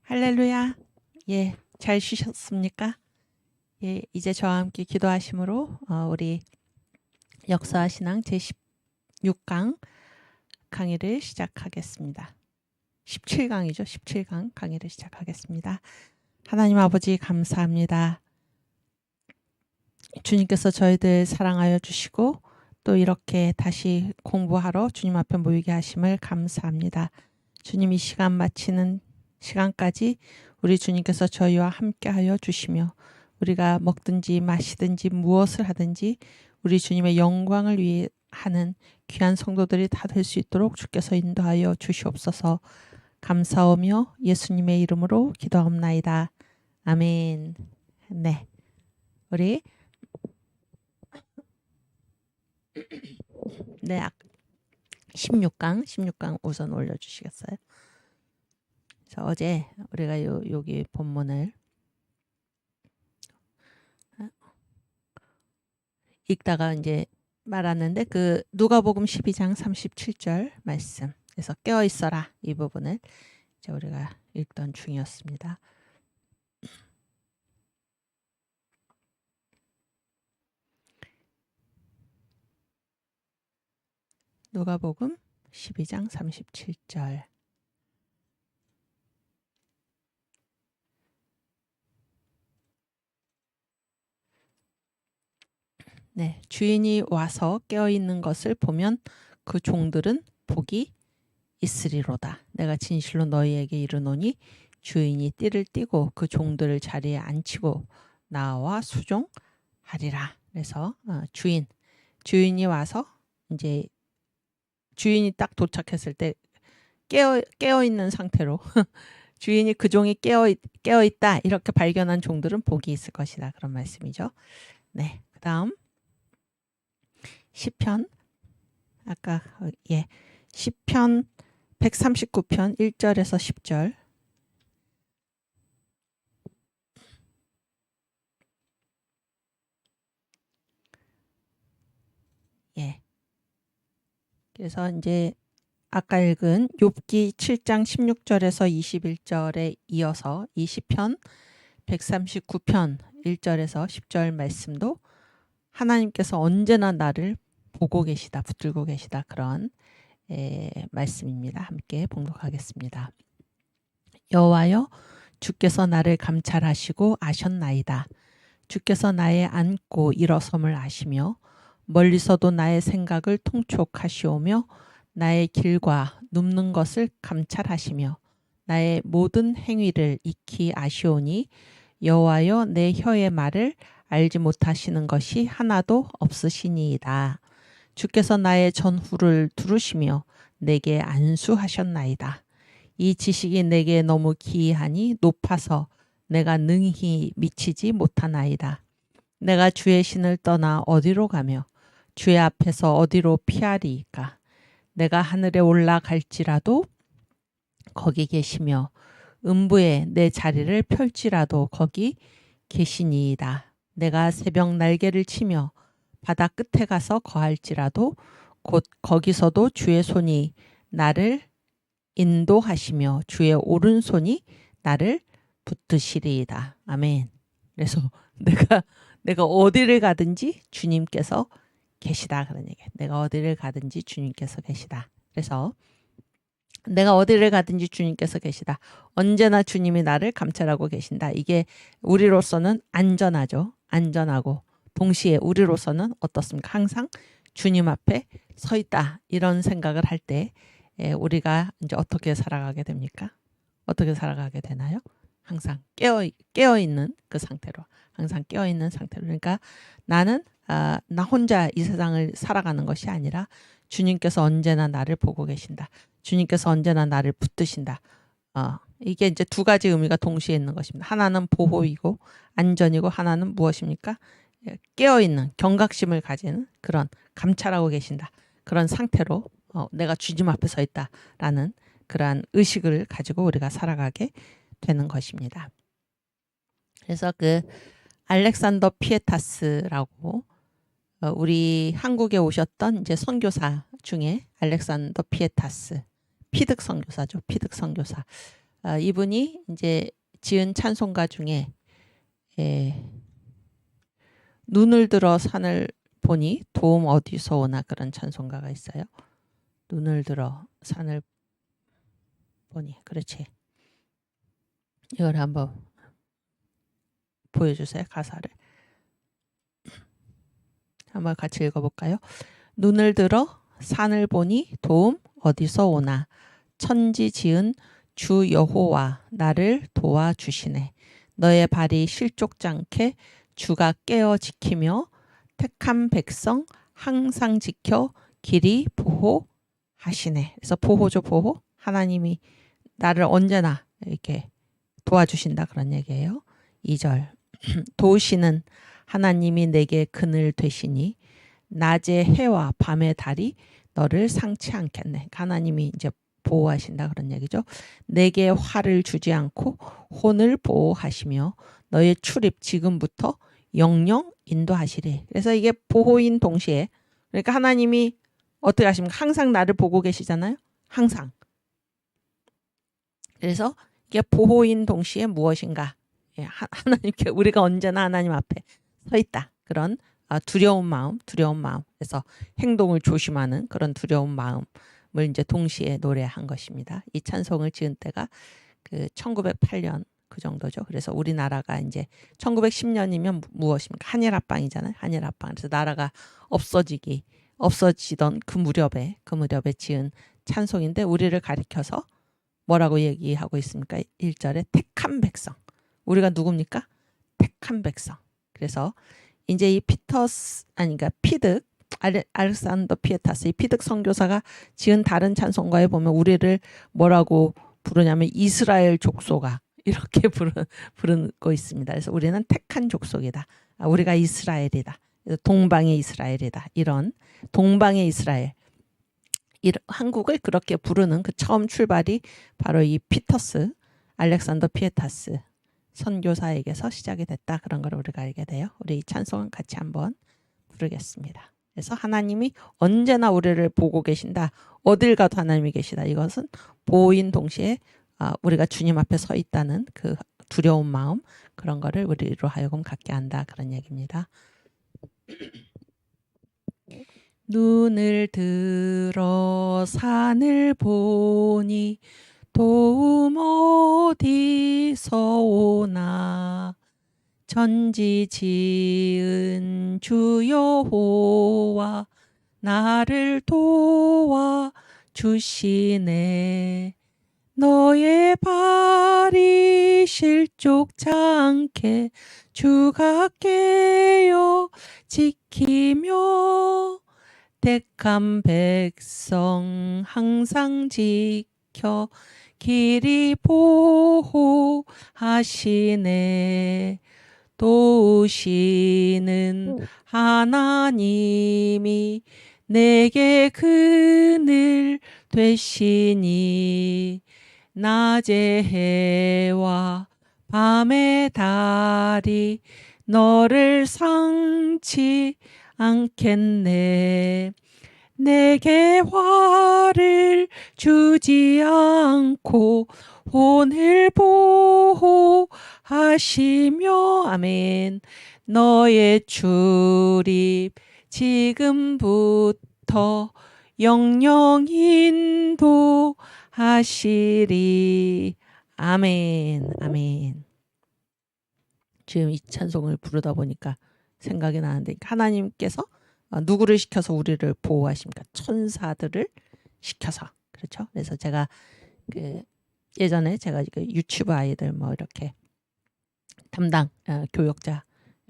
할렐루야. 예, 잘 쉬셨습니까? 예, 이제 저와 함께 기도하심으로 우리 역사 신앙 제16강 강의를 시작하겠습니다. 17강이죠. 17강 강의를 시작하겠습니다. 하나님 아버지 감사합니다. 주님께서 저희들 사랑하여 주시고 또 이렇게 다시 공부하러 주님 앞에 모이게 하심을 감사합니다. 주님 이 시간 마치는 시간까지 우리 주님께서 저희와 함께하여 주시며 우리가 먹든지 마시든지 무엇을 하든지 우리 주님의 영광을 위해 하는 귀한 성도들이 다 될 수 있도록 주께서 인도하여 주시옵소서. 감사하며 예수님의 이름으로 기도하옵나이다. 아멘. 네, 우리 16강 우선 올려주시겠어요? 그래서 어제 우리가 여기 본문을 읽다가 이제 말았는데 그 누가복음 12장 37절 말씀. 그래서 깨어 있어라 이 부분을 이제 우리가 읽던 중이었습니다. 누가복음 12장 37절. 네, 주인이 와서 깨어 있는 것을 보면 그 종들은 복이 있으리로다. 내가 진실로 너희에게 이르노니 주인이 띠를 띠고 그 종들을 자리에 앉히고 나와 수종하리라. 그래서 주인이 와서 이제 주인이 딱 도착했을 때 깨어 있는 상태로 주인이 그 종이 깨어 있다 이렇게 발견한 종들은 복이 있을 것이다. 그런 말씀이죠. 네, 그다음 시편 시편 139편 1절에서 10절. 예. 그래서 이제 아까 읽은 욥기 7장 16절에서 21절에 이어서 이 시편 139편 1절에서 10절 말씀도 하나님께서 언제나 나를 보고 계시다, 붙들고 계시다 그런 말씀입니다. 함께 봉독하겠습니다. 여호와여 주께서 나를 감찰하시고 아셨나이다. 주께서 나의 앉고 일어섬을 아시며 멀리서도 나의 생각을 통촉하시오며 나의 길과 눕는 것을 감찰하시며 나의 모든 행위를 익히 아시오니 여호와여 내 혀의 말을 알지 못하시는 것이 하나도 없으시니이다. 주께서 나의 전후를 두루시며 내게 안수하셨나이다. 이 지식이 내게 너무 기이하니 높아서 내가 능히 미치지 못하나이다. 내가 주의 신을 떠나 어디로 가며 주의 앞에서 어디로 피하리이까. 내가 하늘에 올라갈지라도 거기 계시며 음부에 내 자리를 펼지라도 거기 계시니이다. 내가 새벽 날개를 치며 바다 끝에 가서 거할지라도 곧 거기서도 주의 손이 나를 인도하시며 주의 오른손이 나를 붙드시리이다. 아멘. 그래서 내가 어디를 가든지 주님께서 계시다 그런 얘기예요. 내가 어디를 가든지 주님께서 계시다. 그래서 내가 어디를 가든지 주님께서 계시다. 언제나 주님이 나를 감찰하고 계신다. 이게 우리로서는 안전하죠. 안전하고 동시에 우리로서는 어떻습니까? 항상 주님 앞에 서 있다. 이런 생각을 할 때 우리가 이제 어떻게 살아가게 됩니까? 어떻게 살아가게 되나요? 항상 깨어 있는 그 상태로, 항상 깨어 있는 상태로. 그러니까 나는 나 혼자 이 세상을 살아가는 것이 아니라 주님께서 언제나 나를 보고 계신다. 주님께서 언제나 나를 붙드신다. 이게 이제 두 가지 의미가 동시에 있는 것입니다. 하나는 보호이고 안전이고 하나는 무엇입니까? 깨어 있는 경각심을 가지는 그런 감찰하고 계신다. 그런 상태로 내가 주님 앞에 서 있다라는 그러한 의식을 가지고 우리가 살아가게 되는 것입니다. 그래서 그 알렉산더 피에타스라고 우리 한국에 오셨던 이제 선교사 중에 알렉산더 피에타스, 피득 선교사죠. 피득 선교사. 이분이 이제 지은 찬송가 중에 눈을 들어 산을 보니 도움 어디서 오나 그런 찬송가가 있어요. 눈을 들어 산을 보니. 그렇지. 이걸 한번 보여주세요. 가사를. 한번 같이 읽어볼까요? 눈을 들어 산을 보니 도움 어디서 오나. 천지 지은 주 여호와 나를 도와주시네. 너의 발이 실족지 않게 주가 깨어 지키며 택한 백성 항상 지켜 길이 보호하시네. 그래서 보호죠, 보호. 하나님이 나를 언제나 이렇게 도와주신다 그런 얘기예요. 2절 도우시는 하나님이 내게 그늘 되시니 낮의 해와 밤의 달이 너를 상치 않겠네. 하나님이 이제 보호하신다 그런 얘기죠. 내게 화를 주지 않고 혼을 보호하시며 너의 출입 지금부터 영영 인도하시리. 그래서 이게 보호인 동시에, 그러니까 하나님이 어떻게 하십니까? 항상 나를 보고 계시잖아요. 항상. 그래서 이게 보호인 동시에 무엇인가? 하나님께 우리가 언제나 하나님 앞에 서 있다. 그런 두려운 마음. 그래서 행동을 조심하는 그런 두려운 마음을 이제 동시에 노래한 것입니다. 이 찬송을 지은 때가 그 1908년 그 정도죠. 그래서 우리나라가 이제 1910년이면 무엇입니까? 한일합방이잖아요. 한일합방. 그래서 나라가 없어지던 그 무렵에 지은 찬송인데 우리를 가리켜서 뭐라고 얘기하고 있습니까? 1절에 택한 백성. 우리가 누굽니까? 택한 백성. 그래서 이제 이 그러니까 피득, 알렉산더 피에타스, 이 피득 선교사가 지은 다른 찬송가에 보면 우리를 뭐라고 부르냐면 이스라엘 족속아 이렇게 부르고 있습니다. 그래서 우리는 택한 족속이다. 우리가 이스라엘이다. 동방의 이스라엘이다. 이런 동방의 이스라엘. 한국을 그렇게 부르는 그 처음 출발이 바로 이 알렉산더 피에타스 선교사에게서 시작이 됐다. 그런 걸 우리가 알게 돼요. 우리 이 찬송은 같이 한번 부르겠습니다. 그래서 하나님이 언제나 우리를 보고 계신다. 어딜 가도 하나님이 계시다. 이것은 보호인 동시에 우리가 주님 앞에 서 있다는 그 두려운 마음, 그런 거를 우리로 하여금 갖게 한다. 그런 얘기입니다. 눈을 들어 산을 보니 도움 어디서 오나. 천지 지은 주 여호와 나를 도와주시네. 너의 발이 실족지 않게 주가 깨어 지키며 택한 백성 항상 지켜 길이 보호하시네. 도우시는 하나님이 내게 그늘 되시니 낮의 해와 밤의 달이 너를 상치 않겠네. 내게 화를 주지 않고 혼을 보호하시며 아멘. 너의 출입 지금부터 영영 인도하시리. 아멘. 아멘. 지금 이 찬송을 부르다 보니까 생각이 나는데 하나님께서 누구를 시켜서 우리를 보호하십니까? 천사들을 시켜서. 그렇죠? 그래서 제가 예전에 제가 유치부 아이들 뭐 이렇게 담당 교역자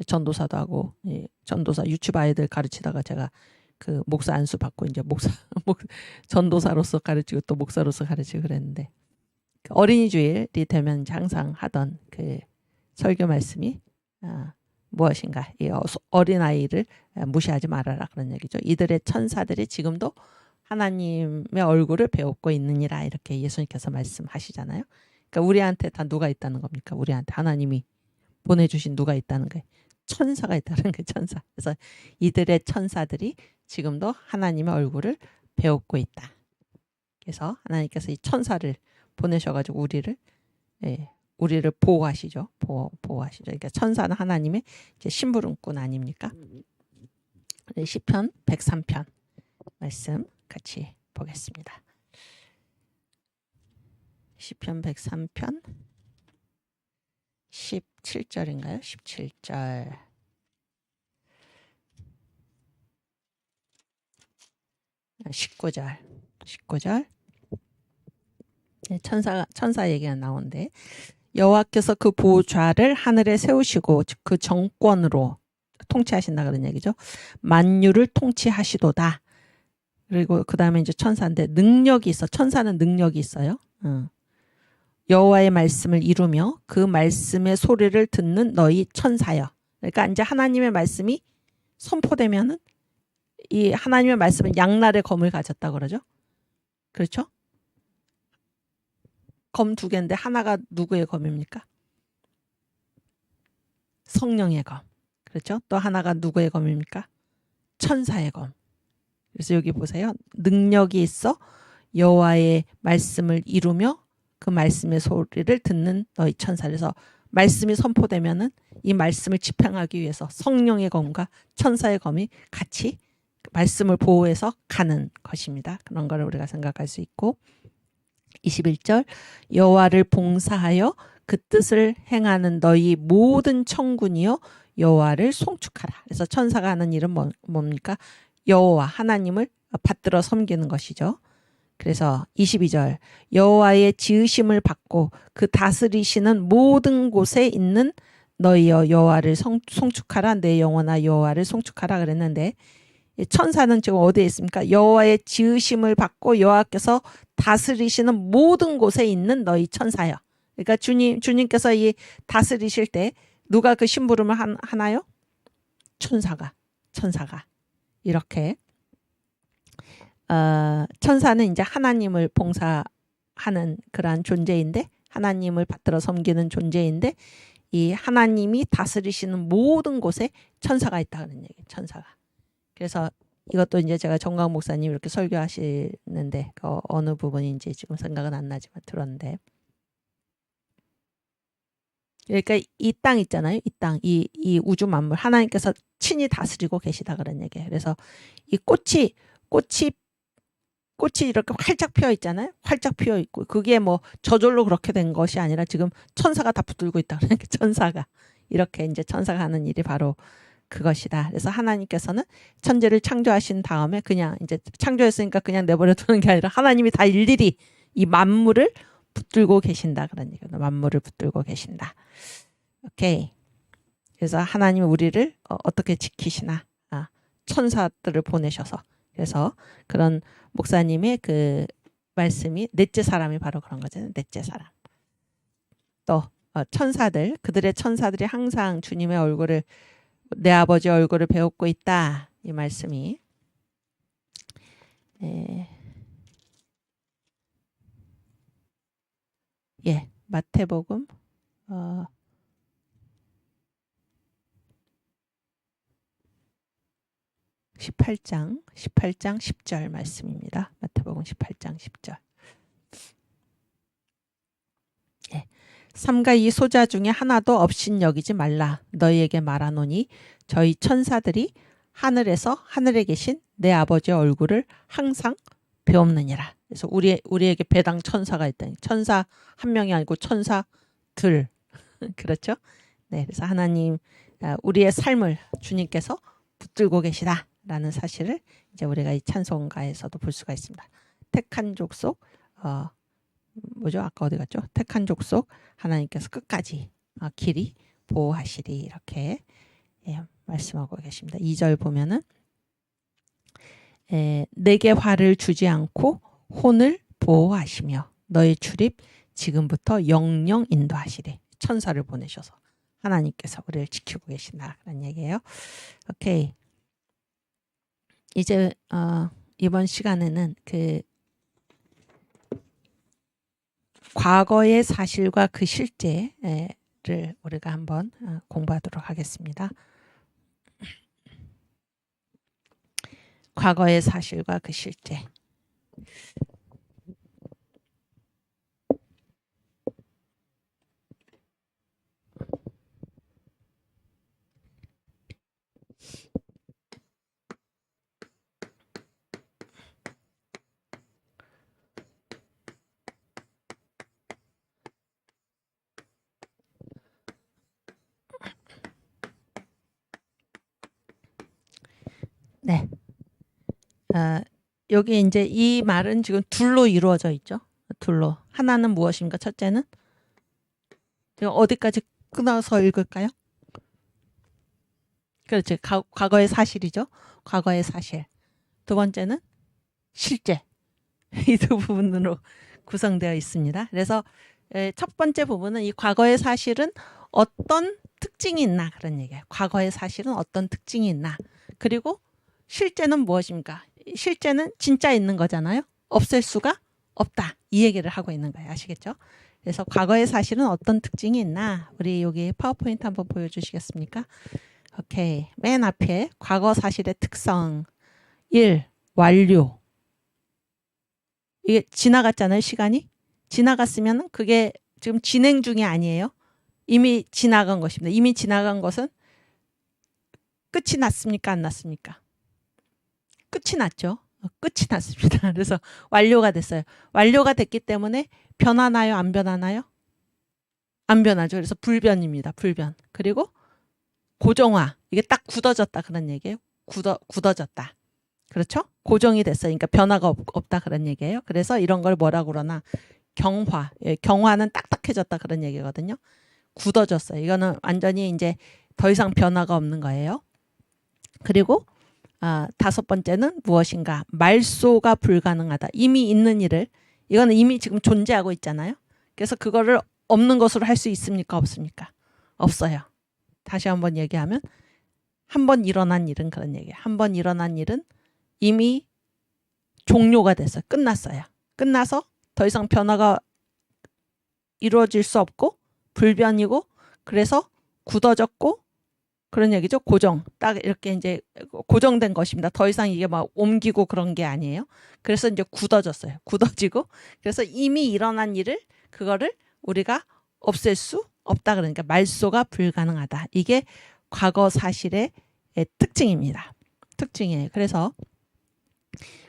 전도사도 하고 전도사 유치부 아이들 가르치다가 제가 그 목사 안수 받고 이제 전도사로서 가르치고 또 목사로서 가르치고 그랬는데 어린이 주일이 되면 이제 항상 하던 그 설교 말씀이 무엇인가? 이 어린아이를 무시하지 말아라 그런 얘기죠. 이들의 천사들이 지금도 하나님의 얼굴을 배우고 있느니라 이렇게 예수님께서 말씀하시잖아요. 그러니까 우리한테 다 누가 있다는 겁니까? 우리한테 하나님이 보내주신 누가 있다는 거예요. 천사가 있다는 거예요. 천사. 그래서 이들의 천사들이 지금도 하나님의 얼굴을 배우고 있다. 그래서 하나님께서 이 천사를 보내셔가지고 우리를 예, 우리를 보호하시죠. 보호하시죠. 그러니까 천사는 하나님의 이제 심부름꾼 아닙니까? 시편 103편 말씀 같이 보겠습니다. 시편 103편 17절인가요? 17절. 19절. 네, 천사 얘기가 나오는데 여호와께서 그 보좌를 하늘에 세우시고 그 정권으로 통치하신다 그런 얘기죠. 만유를 통치하시도다. 그리고 그 다음에 이제 천사인데 능력이 있어. 천사는 능력이 있어요. 여호와의 말씀을 이루며 그 말씀의 소리를 듣는 너희 천사여. 그러니까 이제 하나님의 말씀이 선포되면은 이 하나님의 말씀은 양날의 검을 가졌다 그러죠. 그렇죠? 검 두 개인데 하나가 누구의 검입니까? 성령의 검. 그렇죠? 또 하나가 누구의 검입니까? 천사의 검. 그래서 여기 보세요. 능력이 있어 여호와의 말씀을 이루며 그 말씀의 소리를 듣는 너희 천사. 그래서 말씀이 선포되면은 이 말씀을 집행하기 위해서 성령의 검과 천사의 검이 같이 말씀을 보호해서 가는 것입니다. 그런 걸 우리가 생각할 수 있고 21절 여호와를 봉사하여 그 뜻을 행하는 너희 모든 천군이여 여호와를 송축하라. 그래서 천사가 하는 일은 뭡니까? 여호와 하나님을 받들어 섬기는 것이죠. 그래서 22절 여호와의 지으심을 받고 그 다스리시는 모든 곳에 있는 너희여 여호와를 송축하라. 내 영혼아 여호와를 송축하라 그랬는데 천사는 지금 어디에 있습니까? 여호와의 지으심을 받고 여호와께서 다스리시는 모든 곳에 있는 너희 천사여. 그러니까 주님께서 이 다스리실 때 누가 그 심부름을 하나요? 천사가 이렇게 천사는 이제 하나님을 봉사하는 그러한 존재인데 하나님을 받들어 섬기는 존재인데 이 하나님이 다스리시는 모든 곳에 천사가 있다는 얘기예요. 천사가. 그래서 이것도 이제 제가 정광 목사님 이렇게 설교하시는데 어느 부분인지 지금 생각은 안 나지만 들었는데 그러니까 이 땅 있잖아요. 이 땅, 이 우주 만물 하나님께서 친히 다스리고 계시다 그런 얘기예요. 그래서 이 꽃이 이렇게 활짝 피어 있잖아요. 활짝 피어 있고 그게 뭐 저절로 그렇게 된 것이 아니라 지금 천사가 다 붙들고 있다. 그러니까 천사가 이렇게 이제 천사가 하는 일이 바로 그것이다. 그래서 하나님께서는 천지를 창조하신 다음에 그냥 이제 창조했으니까 그냥 내버려 두는 게 아니라 하나님이 다 일일이 이 만물을 붙들고 계신다 그런 얘기예요. 만물을 붙들고 계신다. 오케이. 그래서 하나님이 우리를 어떻게 지키시나? 천사들을 보내셔서. 그래서 그런 목사님의 그 말씀이 넷째 사람이 바로 그런 거잖아요. 넷째 사람. 또 천사들, 그들의 천사들이 항상 주님의 얼굴을 내 아버지 얼굴을 배웠고 있다. 이 말씀이 마태복음 18장 10절 말씀입니다. 마태복음 18장 10절. 삼가 이 소자 중에 하나도 없인 여기지 말라. 너희에게 말하노니 저희 천사들이 하늘에서 하늘에 계신 내 아버지의 얼굴을 항상 배옵느니라. 그래서 우리에게 배당 천사가 있다니. 천사 한 명이 아니고 천사 둘. 그렇죠? 네, 그래서 하나님 우리의 삶을 주님께서 붙들고 계시다라는 사실을 이제 우리가 이 찬송가에서도 볼 수가 있습니다. 택한 족속 뭐죠? 아까 어디 갔죠? 택한 족속 하나님께서 끝까지 길이 보호하시리 이렇게 말씀하고 계십니다. 2절 보면은 내게 화를 주지 않고 혼을 보호하시며 너의 출입 지금부터 영영 인도하시리. 천사를 보내셔서 하나님께서 우리를 지키고 계신다 그런 얘기예요. 오케이. 이제 이번 시간에는 그 과거의 사실과 그 실제를 우리가 한번 공부하도록 하겠습니다. 과거의 사실과 그 실제. 여기 이제 이 말은 지금 둘로 이루어져 있죠. 둘로. 하나는 무엇입니까? 첫째는 어디까지 끊어서 읽을까요? 그렇죠. 과거의 사실이죠. 과거의 사실. 두 번째는 실제. 이 두 부분으로 구성되어 있습니다. 그래서 첫 번째 부분은 이 과거의 사실은 어떤 특징이 있나 그런 얘기예요. 과거의 사실은 어떤 특징이 있나. 그리고 실제는 무엇입니까? 실제는 진짜 있는 거잖아요. 없앨 수가 없다. 이 얘기를 하고 있는 거예요. 아시겠죠? 그래서 과거의 사실은 어떤 특징이 있나. 우리 여기 파워포인트 한번 보여주시겠습니까? 오케이. 맨 앞에 과거 사실의 특성 1. 완료. 이게 지나갔잖아요. 시간이. 지나갔으면 그게 지금 진행 중이 아니에요. 이미 지나간 것입니다. 이미 지나간 것은 끝이 났습니까? 안 났습니까? 끝이 났죠. 끝이 났습니다. 그래서 완료가 됐어요. 완료가 됐기 때문에 변하나요? 안 변하나요? 안 변하죠. 그래서 불변입니다. 불변. 그리고 고정화. 이게 딱 굳어졌다 그런 얘기예요. 굳어졌다. 그렇죠? 고정이 됐어요. 그러니까 변화가 없다 그런 얘기예요. 그래서 이런 걸 뭐라고 그러나 경화. 경화는 딱딱해졌다 그런 얘기거든요. 굳어졌어요. 이거는 완전히 이제 더 이상 변화가 없는 거예요. 그리고 다섯 번째는 무엇인가? 말소가 불가능하다. 이미 있는 일을 이거는 이미 지금 존재하고 있잖아요. 그래서 그거를 없는 것으로 할 수 있습니까? 없습니까? 없어요. 다시 한번 얘기하면 한 번 일어난 일은 그런 얘기예요. 한 번 일어난 일은 이미 종료가 됐어요. 끝났어요. 끝나서 더 이상 변화가 이루어질 수 없고 불변이고 그래서 굳어졌고 그런 얘기죠. 고정. 딱 이렇게 이제 고정된 것입니다. 더 이상 이게 막 옮기고 그런 게 아니에요. 그래서 이제 굳어졌어요. 굳어지고 그래서 이미 일어난 일을 그거를 우리가 없앨 수 없다. 그러니까 말소가 불가능하다. 이게 과거 사실의 특징입니다. 특징이에요. 그래서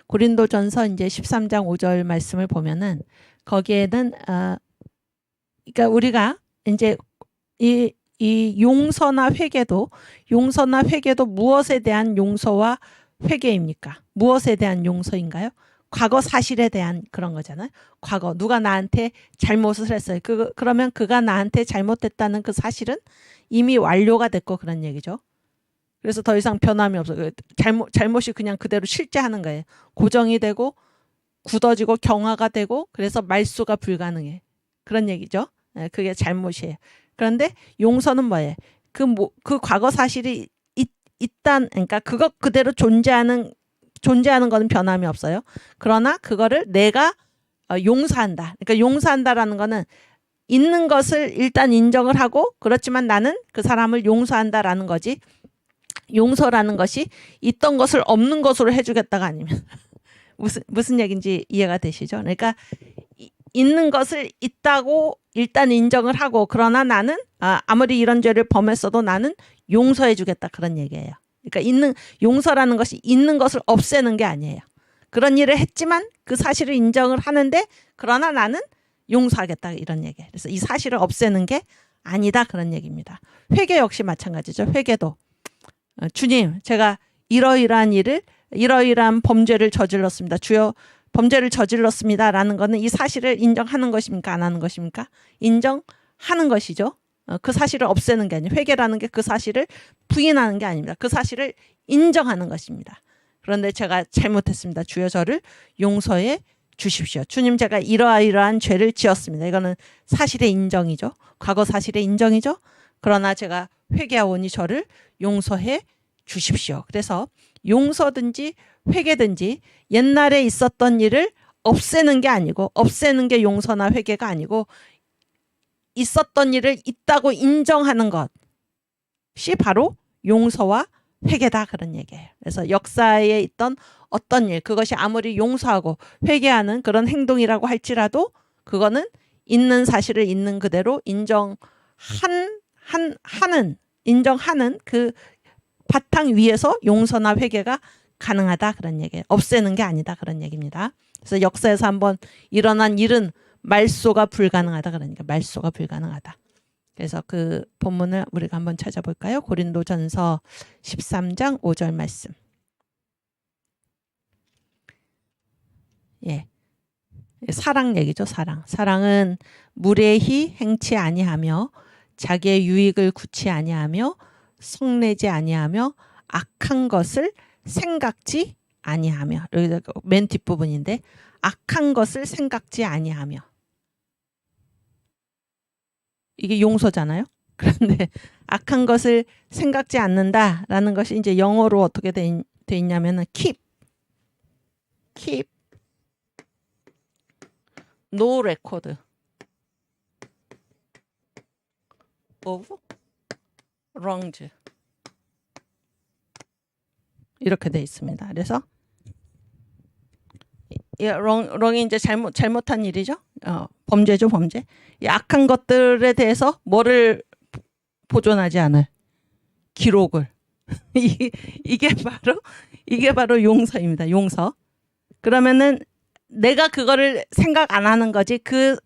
고린도전서 이제 13장 5절 말씀을 보면은 거기에는 그러니까 우리가 이제 이 용서나 회개도 무엇에 대한 용서와 회개입니까? 무엇에 대한 용서인가요? 과거 사실에 대한 그런 거잖아요. 과거 누가 나한테 잘못을 했어요. 그러면 그가 나한테 잘못했다는 그 사실은 이미 완료가 됐고 그런 얘기죠. 그래서 더 이상 변함이 없어요. 잘못이 그냥 그대로 실제하는 거예요. 고정이 되고 굳어지고 경화가 되고 그래서 말소가 불가능해. 그런 얘기죠. 그게 잘못이에요. 그런데 용서는 뭐예요? 그 과거 사실이 그러니까 그것 그대로 존재하는 거는 변함이 없어요. 그러나 그거를 내가 용서한다. 그러니까 용서한다라는 거는 있는 것을 일단 인정을 하고 그렇지만 나는 그 사람을 용서한다라는 거지. 용서라는 것이 있던 것을 없는 것으로 해주겠다가 아니면 무슨 얘기인지 이해가 되시죠? 그러니까 있는 것을 있다고 일단 인정을 하고 그러나 나는 아무리 이런 죄를 범했어도 나는 용서해 주겠다 그런 얘기예요. 그러니까 용서라는 것이 있는 것을 없애는 게 아니에요. 그런 일을 했지만 그 사실을 인정을 하는데 그러나 나는 용서하겠다 이런 얘기예요. 그래서 이 사실을 없애는 게 아니다 그런 얘기입니다. 회개 역시 마찬가지죠. 회개도 주님 제가 이러이러한 범죄를 저질렀습니다. 주여 범죄를 저질렀습니다. 라는 거는 이 사실을 인정하는 것입니까? 안 하는 것입니까? 인정하는 것이죠. 그 사실을 없애는 게 아니에요. 회개라는 게 그 사실을 부인하는 게 아닙니다. 그 사실을 인정하는 것입니다. 그런데 제가 잘못했습니다. 주여 저를 용서해 주십시오. 주님 제가 이러이러한 죄를 지었습니다. 이거는 사실의 인정이죠. 과거 사실의 인정이죠. 그러나 제가 회개하오니 저를 용서해 주십시오. 그래서 용서든지 회개든지 옛날에 있었던 일을 없애는 게 아니고 없애는 게 용서나 회개가 아니고 있었던 일을 있다고 인정하는 것이 바로 용서와 회개다 그런 얘기예요. 그래서 역사에 있던 어떤 일 그것이 아무리 용서하고 회개하는 그런 행동이라고 할지라도 그거는 있는 사실을 있는 그대로 인정하는 그 바탕 위에서 용서나 회개가 가능하다 그런 얘기예요. 없애는 게 아니다 그런 얘기입니다. 그래서 역사에서 한번 일어난 일은 말소가 불가능하다 그러니까 말소가 불가능하다. 그래서 그 본문을 우리가 한번 찾아볼까요? 고린도전서 13장 5절 말씀. 예. 사랑 얘기죠. 사랑. 사랑은 무례히 행치 아니하며 자기의 유익을 구치 아니하며 성내지 아니하며 악한 것을 생각지 아니하며. 여기 맨 뒷부분인데 악한 것을 생각지 아니하며. 이게 용서잖아요. 그런데 악한 것을 생각지 않는다라는 것이 이제 영어로 어떻게 돼 있냐면은 keep no record of wrongs 이렇게 돼 있습니다. 그래서 wrong이 이제 잘못한 일이죠. 범죄죠, 범죄. 이 악한 것들에 대해서 뭐를 보존하지 않을 기록을. 이게 바로 용서입니다. 용서. 그러면은 내가 그거를 생각 안 하는 거지. 그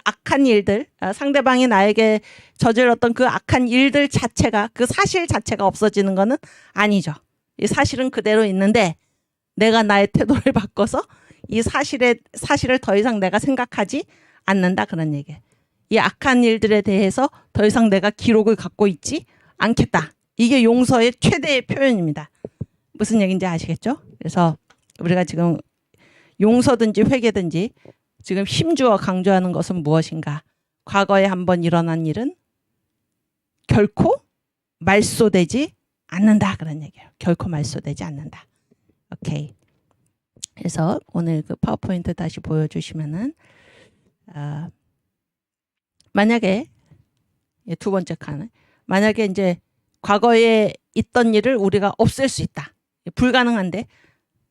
악한 일들, 상대방이 나에게 저질렀던 그 악한 일들 자체가, 그 사실 자체가 없어지는 거는 아니죠. 이 사실은 그대로 있는데 내가 나의 태도를 바꿔서 이 사실을 더 이상 내가 생각하지 않는다, 그런 얘기예요. 이 악한 일들에 대해서 더 이상 내가 기록을 갖고 있지 않겠다. 이게 용서의 최대의 표현입니다. 무슨 얘기인지 아시겠죠? 그래서 우리가 지금 용서든지 회개든지 지금 힘주어 강조하는 것은 무엇인가? 과거에 한번 일어난 일은 결코 말소되지 않는다, 그런 얘기예요. 결코 말소되지 않는다. 오케이. 그래서 오늘 그 파워포인트 다시 보여주시면은 만약에 두 번째 칸은 만약에 이제 과거에 있던 일을 우리가 없앨 수 있다. 불가능한데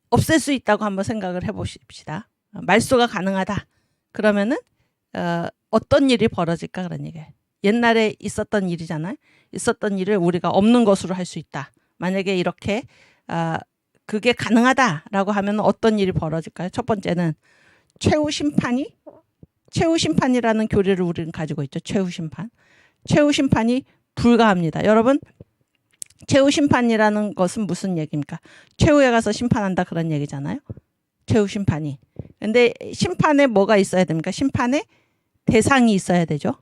없앨 수 있다고 한번 생각을 해보십시다. 말소가 가능하다. 그러면은 어떤 일이 벌어질까, 그런 얘기예요. 옛날에 있었던 일이잖아요. 있었던 일을 우리가 없는 것으로 할 수 있다. 만약에 이렇게 그게 가능하다라고 하면 어떤 일이 벌어질까요? 첫 번째는 최후 심판이라는 교리를 우리는 가지고 있죠. 최후 심판이 불가합니다. 여러분, 최후 심판이라는 것은 무슨 얘기입니까? 최후에 가서 심판한다, 그런 얘기잖아요. 최후 심판이. 근데 심판에 뭐가 있어야 됩니까? 심판에 대상이 있어야 되죠.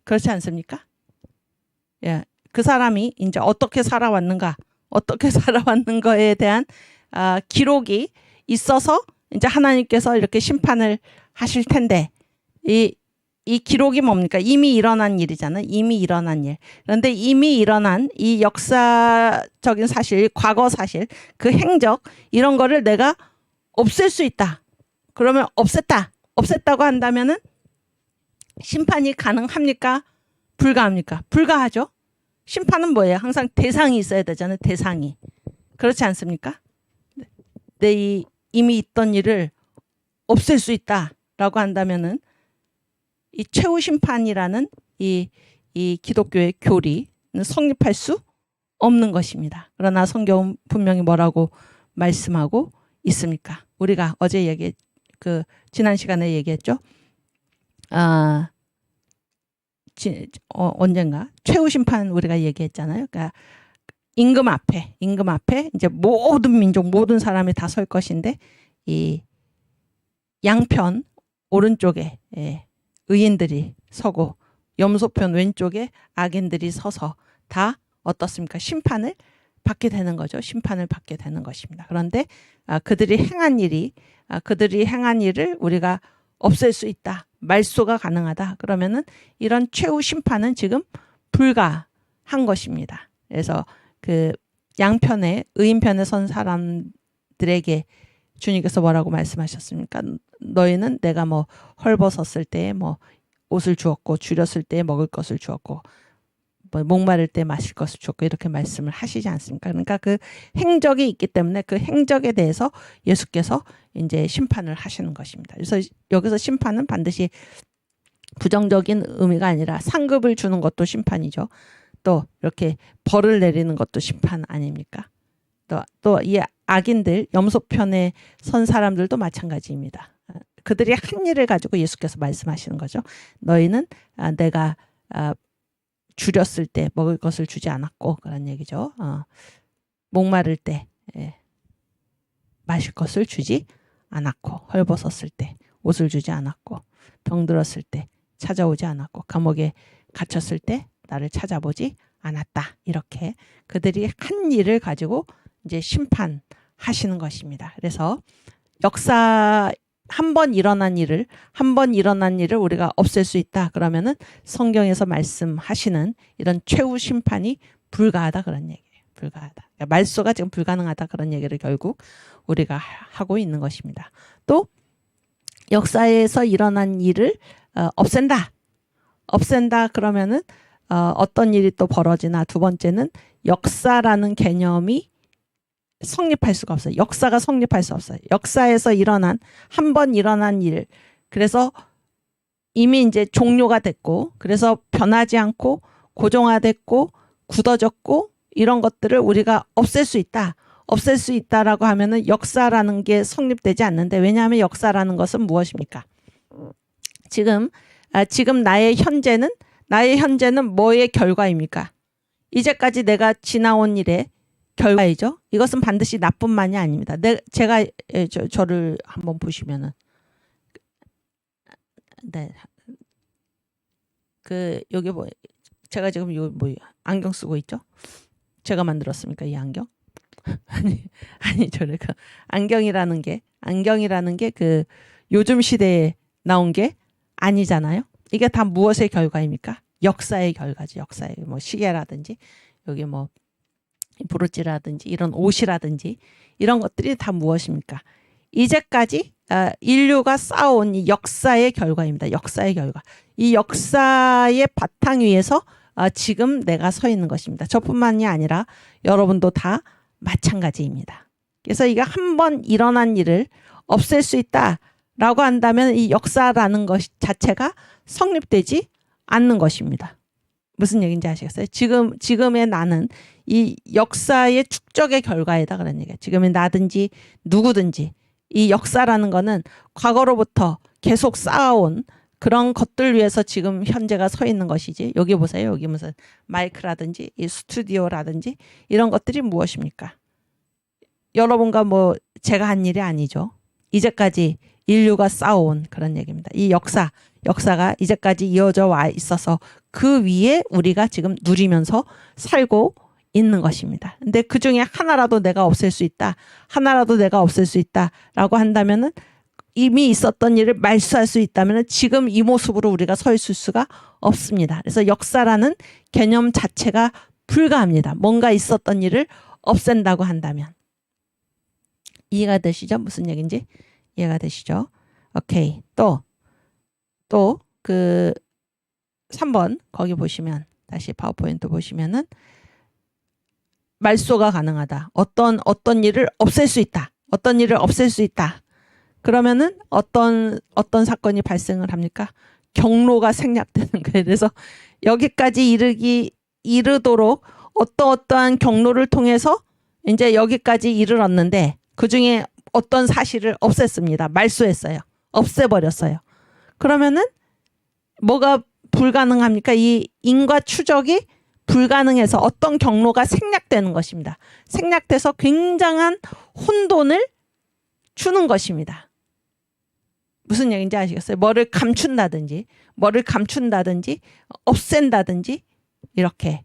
그렇지 않습니까? 예, 그 사람이 이제 어떻게 살아왔는가, 어떻게 살아왔는 거에 대한 기록이 있어서 이제 하나님께서 이렇게 심판을 하실 텐데, 이 기록이 뭡니까? 이미 일어난 일이잖아요. 이미 일어난 일. 그런데 이미 일어난 이 역사적인 사실, 과거 사실, 그 행적, 이런 거를 내가 없앨 수 있다. 그러면 없앴다고 한다면은 심판이 가능합니까? 불가합니까? 불가하죠. 심판은 뭐예요? 항상 대상이 있어야 되잖아요. 대상이. 그렇지 않습니까? 이미 있던 일을 없앨 수 있다라고 한다면은 이 최후 심판이라는 이 기독교의 교리는 성립할 수 없는 것입니다. 그러나 성경은 분명히 뭐라고 말씀하고 있습니까? 우리가 어제 지난 시간에 얘기했죠. 언젠가 최후 심판 우리가 얘기했잖아요. 그러니까 임금 앞에 이제 모든 민족, 모든 사람이 다 설 것인데 이 양편 오른쪽에 의인들이 서고 염소편 왼쪽에 악인들이 서서 다 어떻습니까? 심판을 받게 되는 거죠. 심판을 받게 되는 것입니다. 그런데 그들이 행한 일을 우리가 없앨 수 있다. 말소가 가능하다. 그러면은 이런 최후 심판은 지금 불가한 것입니다. 그래서 그 양편에 의인편에 선 사람들에게 주님께서 뭐라고 말씀하셨습니까? 너희는 내가 뭐 헐벗었을 때 뭐 옷을 주었고 줄였을 때 먹을 것을 주었고 뭐 목마를 때 마실 것을 주었고 이렇게 말씀을 하시지 않습니까? 그러니까 그 행적이 있기 때문에 그 행적에 대해서 예수께서 이제 심판을 하시는 것입니다. 그래서 여기서 심판은 반드시 부정적인 의미가 아니라 상급을 주는 것도 심판이죠. 또 이렇게 벌을 내리는 것도 심판 아닙니까? 또 이 악인들, 염소편에 선 사람들도 마찬가지입니다. 그들이 한 일을 가지고 예수께서 말씀하시는 거죠. 너희는 내가 줄였을 때 먹을 것을 주지 않았고, 그런 얘기죠. 목마를 때 마실 것을 주지 않았고, 헐벗었을 때 옷을 주지 않았고, 병들었을 때 찾아오지 않았고, 감옥에 갇혔을 때 나를 찾아보지 않았다. 이렇게 그들이 한 일을 가지고 이제 심판하시는 것입니다. 그래서 역사 한 번 일어난 일을 우리가 없앨 수 있다. 그러면은 성경에서 말씀하시는 이런 최후 심판이 불가하다 그런 얘기예요. 불가하다. 그러니까 말소가 지금 불가능하다 그런 얘기를 결국 우리가 하고 있는 것입니다. 또 역사에서 일어난 일을 없앤다. 없앤다 그러면은 어떤 일이 또 벌어지나. 두 번째는 역사라는 개념이 성립할 수가 없어요. 역사가 성립할 수 없어요. 역사에서 일어난 한 번 일어난 일. 그래서 이미 이제 종료가 됐고, 그래서 변하지 않고 고정화됐고 굳어졌고 이런 것들을 우리가 없앨 수 있다. 없앨 수 있다라고 하면은 역사라는 게 성립되지 않는데, 왜냐하면 역사라는 것은 무엇입니까? 지금 나의 현재는 뭐의 결과입니까? 이제까지 내가 지나온 일의 결과이죠. 이것은 반드시 나뿐만이 아닙니다. 제가 저를 한번 보시면은, 네, 여기 뭐 제가 지금 안경 쓰고 있죠. 제가 만들었습니까 이 안경? 아니 저를 안경이라는 게 그 요즘 시대에 나온 게 아니잖아요. 이게 다 무엇의 결과입니까? 역사의 결과지. 역사의 뭐 시계라든지 여기 뭐 브로치라든지 이런 옷이라든지 이런 것들이 다 무엇입니까? 이제까지 인류가 쌓아온 이 역사의 결과입니다. 역사의 결과. 이 역사의 바탕 위에서 지금 내가 서 있는 것입니다. 저뿐만이 아니라 여러분도 다 마찬가지입니다. 그래서 이게 한 번 일어난 일을 없앨 수 있다라고 한다면 이 역사라는 것 자체가 성립되지 않는 것입니다. 무슨 얘기인지 아시겠어요? 지금의 나는 이 역사의 축적의 결과이다 그런 얘기예요. 지금의 나든지 누구든지 이 역사라는 거는 과거로부터 계속 쌓아온 그런 것들 위해서 지금 현재가 서 있는 것이지. 여기 보세요. 여기 무슨 마이크라든지 이 스튜디오라든지 이런 것들이 무엇입니까? 여러분과 뭐 제가 한 일이 아니죠. 이제까지 인류가 쌓아온 그런 얘기입니다. 이 역사가 이제까지 이어져 와 있어서 그 위에 우리가 지금 누리면서 살고 있는 것입니다. 근데 그 중에 하나라도 내가 없앨 수 있다. 하나라도 내가 없앨 수 있다라고 한다면은 이미 있었던 일을 말소할 수 있다면은 지금 이 모습으로 우리가 서 있을 수가 없습니다. 그래서 역사라는 개념 자체가 불가합니다. 뭔가 있었던 일을 없앤다고 한다면. 이해가 되시죠? 무슨 얘기인지 이해가 되시죠? 오케이. 또 그 3번 거기 보시면 다시 파워포인트 보시면은 말소가 가능하다. 어떤 일을 없앨 수 있다. 어떤 일을 없앨 수 있다. 그러면은 어떤 사건이 발생을 합니까? 경로가 생략되는 거예요. 그래서 여기까지 이르도록 어떠한 경로를 통해서 이제 여기까지 이르렀는데 그 중에 어떤 사실을 없앴습니다. 말소했어요. 없애버렸어요. 그러면은 뭐가 불가능합니까? 이 인과 추적이 불가능해서 어떤 경로가 생략되는 것입니다. 생략돼서 굉장한 혼돈을 주는 것입니다. 무슨 얘기인지 아시겠어요? 뭐를 감춘다든지 없앤다든지 이렇게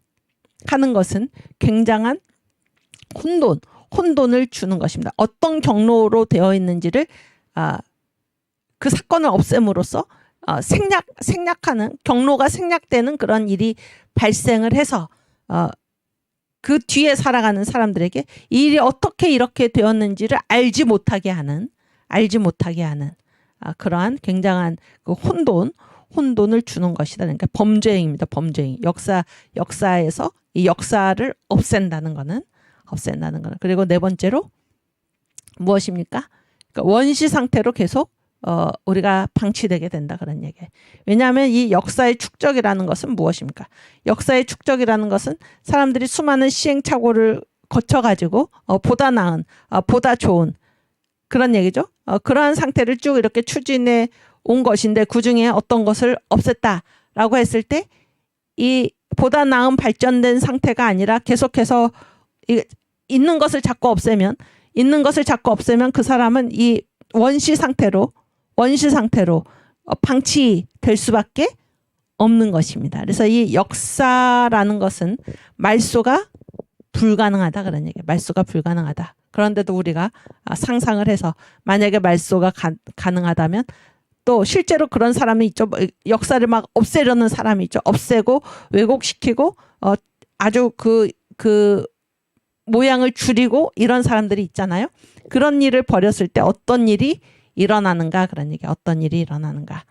하는 것은 굉장한 혼돈을 주는 것입니다. 어떤 경로로 되어 있는지를 그 사건을 없앰으로써 생략하는 경로가 생략되는 그런 일이 발생을 해서 그 뒤에 살아가는 사람들에게 이 일이 어떻게 이렇게 되었는지를 알지 못하게 하는 그러한 굉장한 그 혼돈을 주는 것이다. 그러니까 범죄행입니다. 범죄행. 역사에서 이 역사를 없앤다는 거는 그리고 네 번째로 무엇입니까? 그러니까 원시 상태로 계속 우리가 방치되게 된다 그런 얘기예요. 왜냐하면 이 역사의 축적이라는 것은 무엇입니까? 역사의 축적이라는 것은 사람들이 수많은 시행착오를 거쳐가지고 보다 나은, 보다 좋은 그런 얘기죠. 그러한 상태를 쭉 이렇게 추진해 온 것인데 그 중에 어떤 것을 없앴다라고 했을 때 이 보다 나은 발전된 상태가 아니라 계속해서 있는 것을 자꾸 없애면 그 사람은 이 원시 상태로 방치될 수밖에 없는 것입니다. 그래서 이 역사라는 것은 말소가 불가능하다 그런 얘기예요. 말소가 불가능하다. 그런데도 우리가 상상을 해서 만약에 말소가 가능하다면 또 실제로 그런 사람이 있죠. 역사를 막 없애려는 사람이 있죠. 없애고 왜곡시키고 아주 그 모양을 줄이고 이런 사람들이 있잖아요. 그런 일을 벌였을 때 어떤 일이 일어나는가 그런 얘기. 어떤 일이 일어나는가.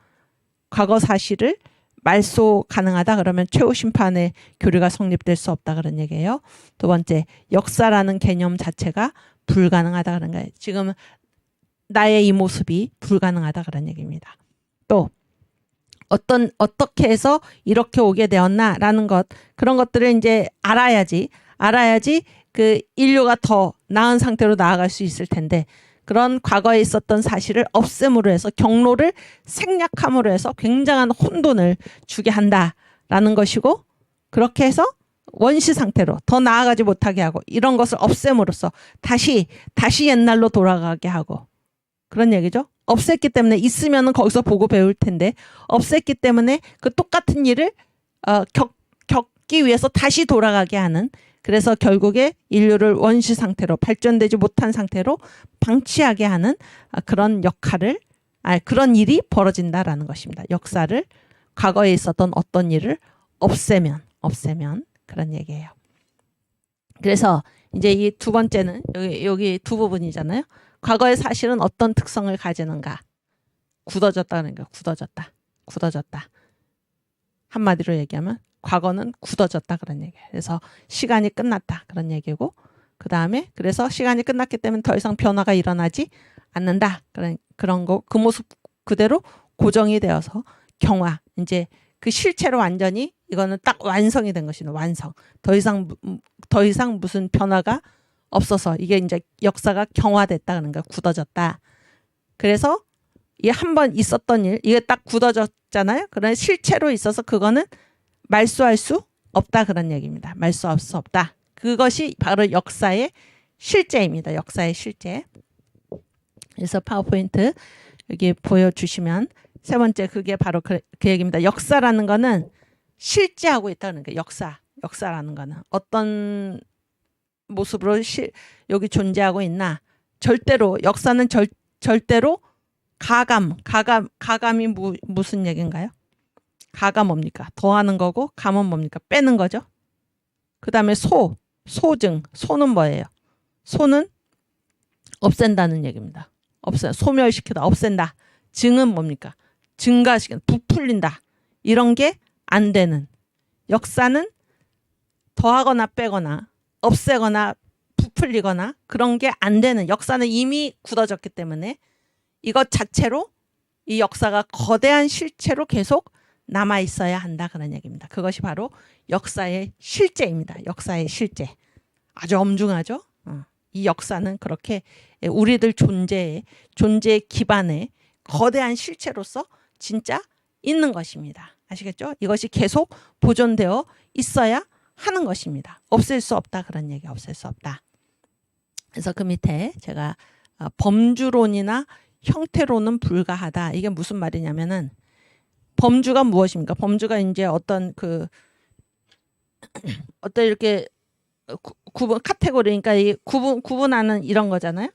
과거 사실을 말소 가능하다 그러면 최후 심판의 교류가 성립될 수 없다 그런 얘기예요. 두 번째, 역사라는 개념 자체가 불가능하다 그런 거예요. 지금 나의 이 모습이 불가능하다 그런 얘기입니다. 또 어떻게 해서 이렇게 오게 되었나라는 것, 그런 것들을 이제 알아야지 그 인류가 더 나은 상태로 나아갈 수 있을 텐데, 그런 과거에 있었던 사실을 없앰으로 해서 경로를 생략함으로 해서 굉장한 혼돈을 주게 한다라는 것이고, 그렇게 해서 원시 상태로 더 나아가지 못하게 하고 이런 것을 없앰으로써 다시 옛날로 돌아가게 하고 그런 얘기죠. 없앴기 때문에 있으면은 거기서 보고 배울 텐데 없앴기 때문에 그 똑같은 일을 겪기 위해서 다시 돌아가게 하는, 그래서 결국에 인류를 원시 상태로 발전되지 못한 상태로 방치하게 하는 그런 역할을 그런 일이 벌어진다라는 것입니다. 역사를 과거에 있었던 어떤 일을 없애면 그런 얘기예요. 그래서 이제 이 두 번째는 여기 두 부분이잖아요. 과거의 사실은 어떤 특성을 가지는가? 굳어졌다는 거예요. 굳어졌다. 한마디로 얘기하면 과거는 굳어졌다 그런 얘기예요. 그래서 시간이 끝났다 그런 얘기고, 그 다음에 그래서 시간이 끝났기 때문에 더 이상 변화가 일어나지 않는다 그런 거, 그 모습 그대로 고정이 되어서 경화, 이제 그 실체로 완전히 이거는 딱 완성이 된 것이죠. 완성. 더 이상 무슨 변화가 없어서 이게 이제 역사가 경화됐다 그런 거야. 굳어졌다. 그래서 이 한 번 있었던 일, 이게 딱 굳어졌잖아요. 그런 실체로 있어서 그거는 말소할 수 없다 그런 얘기입니다. 말소할 수 없다. 그것이 바로 역사의 실제입니다. 역사의 실제. 그래서 파워포인트 여기 보여주시면 세 번째, 그게 바로 그 얘기입니다. 역사라는 거는 실제하고 있다는 거예요. 역사라는 거는 어떤 모습으로 여기 존재하고 있나. 절대로 역사는 절대로 가감이 무슨 얘기인가요? 가가 뭡니까? 더하는 거고, 감은 뭡니까? 빼는 거죠. 그 다음에 소증. 소는 뭐예요? 소는 없앤다는 얘기입니다. 소멸시키다, 없앤다. 증은 뭡니까? 증가시킨다, 부풀린다. 이런 게 안 되는. 역사는 더하거나 빼거나 없애거나 부풀리거나 그런 게 안 되는, 역사는 이미 굳어졌기 때문에 이것 자체로 이 역사가 거대한 실체로 계속 남아 있어야 한다 그런 얘기입니다. 그것이 바로 역사의 실제입니다. 역사의 실제. 아주 엄중하죠. 이 역사는 그렇게 우리들 존재의 기반에 거대한 실체로서 진짜 있는 것입니다. 아시겠죠? 이것이 계속 보존되어 있어야 하는 것입니다. 없앨 수 없다 그런 얘기. 없앨 수 없다. 그래서 그 밑에 제가 범주론이나 형태론은 불가하다. 이게 무슨 말이냐면은, 범주가 무엇입니까? 범주가 이제 어떤 이렇게 구분 카테고리니까 이 구분하는 이런 거잖아요.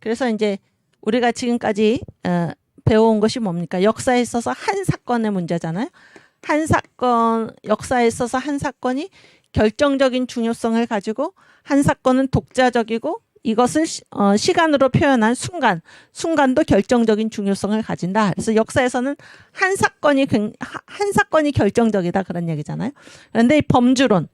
그래서 이제 우리가 지금까지 배워온 것이 뭡니까? 역사에 있어서 한 사건의 문제잖아요. 역사에 있어서 한 사건이 결정적인 중요성을 가지고, 한 사건은 독자적이고 이것을 시간으로 표현한 순간도 결정적인 중요성을 가진다. 그래서 역사에서는 한 사건이 결정적이다 그런 얘기잖아요. 그런데 이 범주론,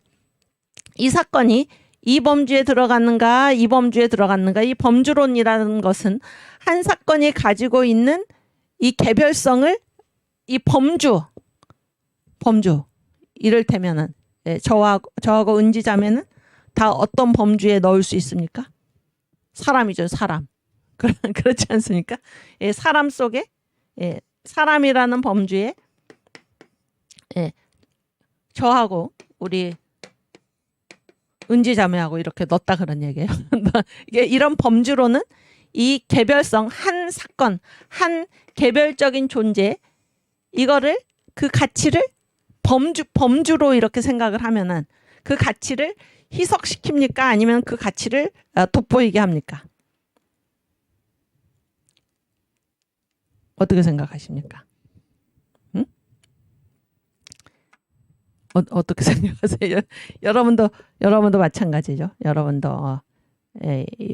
이 사건이 이 범주에 들어갔는가 이 범주에 들어갔는가, 이 범주론이라는 것은 한 사건이 가지고 있는 이 개별성을, 이 범주 이를테면은 저하고 은지자매는 다 어떤 범주에 넣을 수 있습니까? 사람이죠, 사람. 그렇지 않습니까? 사람 속에, 사람이라는 범주에 저하고 우리 은지자매하고 이렇게 넣었다 그런 얘기예요. 이게 이런 범주로는 이 개별성, 한 사건, 한 개별적인 존재, 이거를 그 가치를 범주로 이렇게 생각을 하면은 그 가치를 희석시킵니까? 아니면 그 가치를 돋보이게 합니까? 어떻게 생각하십니까? 응? 어떻게 생각하세요? 여러분도 마찬가지죠. 여러분도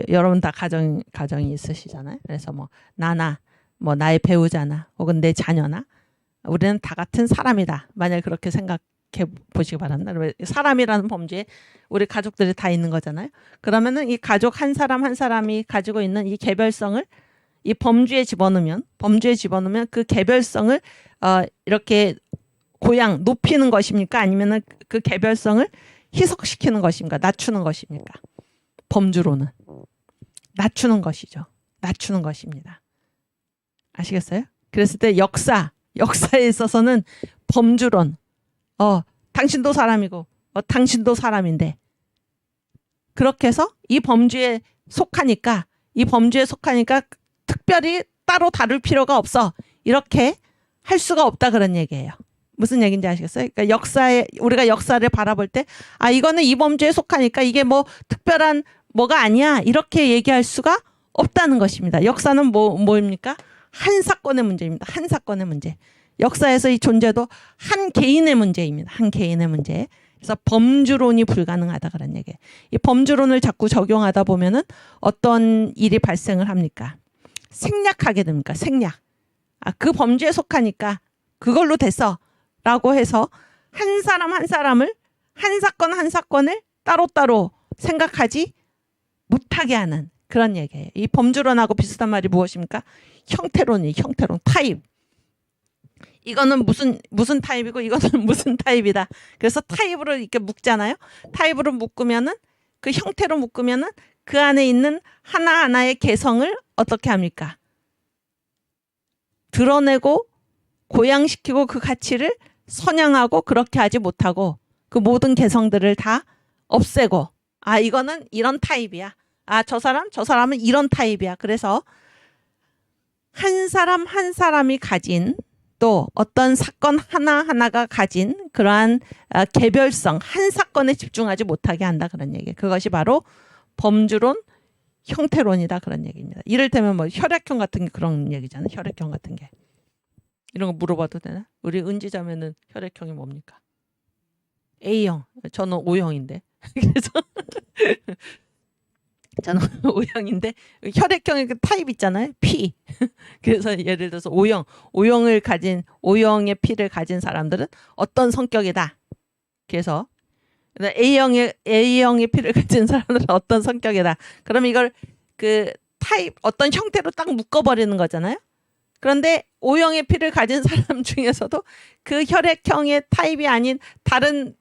여러분 다 가정이 있으시잖아요. 그래서 뭐 나나 뭐 나의 배우자나 혹은 내 자녀나 우리는 다 같은 사람이다. 만약 그렇게 생각해 보시기 바랍니다. 사람이라는 범주에 우리 가족들이 다 있는 거잖아요. 그러면은 이 가족 한 사람 한 사람이 가지고 있는 이 개별성을 이 범주에 집어넣으면 그 개별성을 이렇게 높이는 것입니까? 아니면은 그 개별성을 희석시키는 것입니까? 낮추는 것입니까? 범주로는 낮추는 것이죠. 낮추는 것입니다. 아시겠어요? 그랬을 때 역사에 있어서는 범주론, 당신도 사람이고, 당신도 사람인데, 그렇게 해서 이 범주에 속하니까 특별히 따로 다룰 필요가 없어. 이렇게 할 수가 없다 그런 얘기예요. 무슨 얘기인지 아시겠어요? 그러니까 우리가 역사를 바라볼 때, 이거는 이 범주에 속하니까 이게 뭐 특별한 뭐가 아니야. 이렇게 얘기할 수가 없다는 것입니다. 역사는 뭐입니까? 한 사건의 문제입니다. 한 사건의 문제. 역사에서 이 존재도 한 개인의 문제입니다. 한 개인의 문제. 그래서 범주론이 불가능하다 그런 얘기예요. 이 범주론을 자꾸 적용하다 보면은 어떤 일이 발생을 합니까? 생략하게 됩니까? 생략. 그 범주에 속하니까 그걸로 됐어. 라고 해서 한 사람 한 사람을 한 사건 한 사건을 따로따로 생각하지 못하게 하는 그런 얘기예요. 이 범주론하고 비슷한 말이 무엇입니까? 형태론, 타입. 이거는 무슨 타입이고 이거는 무슨 타입이다. 그래서 타입으로 이렇게 묶잖아요. 타입으로 묶으면은 그 형태로 묶으면은 그 안에 있는 하나하나의 개성을 어떻게 합니까? 드러내고 고양시키고 그 가치를 선양하고 그렇게 하지 못하고 그 모든 개성들을 다 없애고 이거는 이런 타입이야. 저 사람은 이런 타입이야. 그래서 한 사람 한 사람이 가진 또 어떤 사건 하나하나가 가진 그러한 개별성, 한 사건에 집중하지 못하게 한다 그런 얘기예요. 그것이 바로 범주론, 형태론이다 그런 얘기입니다. 이를테면 뭐 혈액형 같은 게 그런 얘기잖아요. 혈액형 같은 게. 이런 거 물어봐도 되나? 우리 은지자매는 혈액형이 뭡니까? A형. 저는 O형인데. 그래서 저는 O형인데 혈액형의 그 타입 있잖아요. P. 그래서 예를 들어서 O형의 P를 가진 사람들은 어떤 성격이다. 그래서 A형의 P를 가진 사람들은 어떤 성격이다. 그러면 이걸 그 타입 어떤 형태로 딱 묶어버리는 거잖아요. 그런데 O형의 P를 가진 사람 중에서도 그 혈액형의 타입이 아닌 다른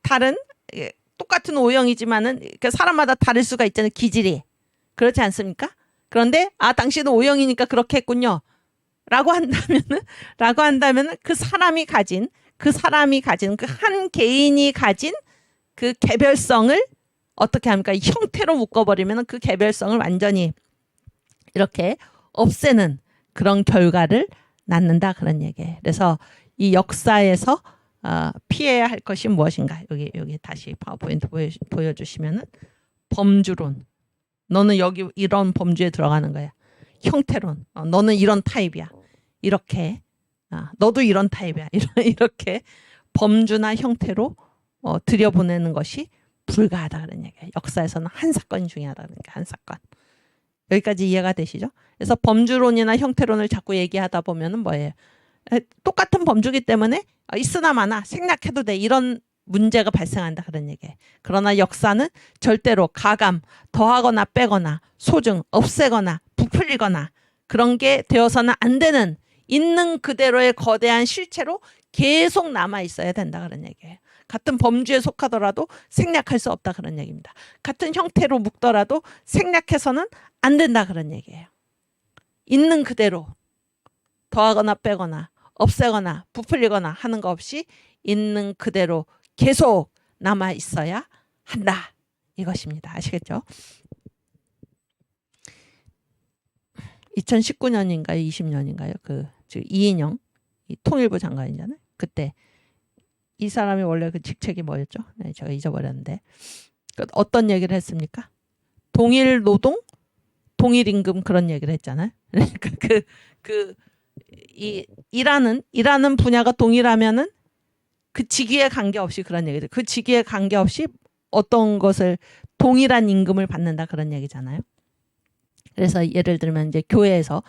똑같은 O형이지만은 그 사람마다 다를 수가 있잖아요. 기질이. 그렇지 않습니까? 그런데 당신은 O형이니까 그렇게 했군요. 라고 한다면은 그 사람이 가진 그 한 개인이 가진 그 개별성을 어떻게 합니까? 형태로 묶어버리면 그 개별성을 완전히 이렇게 없애는 그런 결과를 낳는다 그런 얘기예요. 그래서 이 역사에서 피해야 할 것이 무엇인가? 여기 다시 파워포인트 보여주시면은 범주론. 너는 여기 이런 범주에 들어가는 거야. 형태론. 너는 이런 타입이야. 이렇게. 너도 이런 타입이야. 이렇게 범주나 형태로 들여보내는 것이 불가하다 그런 얘기예요. 역사에서는 한 사건이 중요하다는 게 한 사건. 여기까지 이해가 되시죠? 그래서 범주론이나 형태론을 자꾸 얘기하다 보면은 뭐예요? 똑같은 범주기 때문에 있으나 마나 생략해도 돼. 이런 문제가 발생한다 그런 얘기예요. 그러나 역사는 절대로 가감, 더하거나 빼거나 소증, 없애거나 부풀리거나 그런 게 되어서는 안 되는 있는 그대로의 거대한 실체로 계속 남아 있어야 된다 그런 얘기예요. 같은 범주에 속하더라도 생략할 수 없다 그런 얘기입니다. 같은 형태로 묶더라도 생략해서는 안 된다 그런 얘기예요. 있는 그대로 더하거나 빼거나 없애거나 부풀리거나 하는 거 없이 있는 그대로 계속 남아 있어야 한다. 이것입니다. 아시겠죠? 2019년인가요? 20년인가요? 즉 이인영 통일부 장관이잖아요. 그때 이 사람이 원래 그 직책이 뭐였죠? 네, 제가 잊어버렸는데 어떤 얘기를 했습니까? 동일 노동, 동일 임금 그런 얘기를 했잖아요. 그러니까 일하는 분야가 동일하면은 그 직위에 관계없이 그런 얘기죠. 그 직위에 관계없이 어떤 것을 동일한 임금을 받는다 그런 얘기잖아요. 그래서 예를 들면 이제 교회에서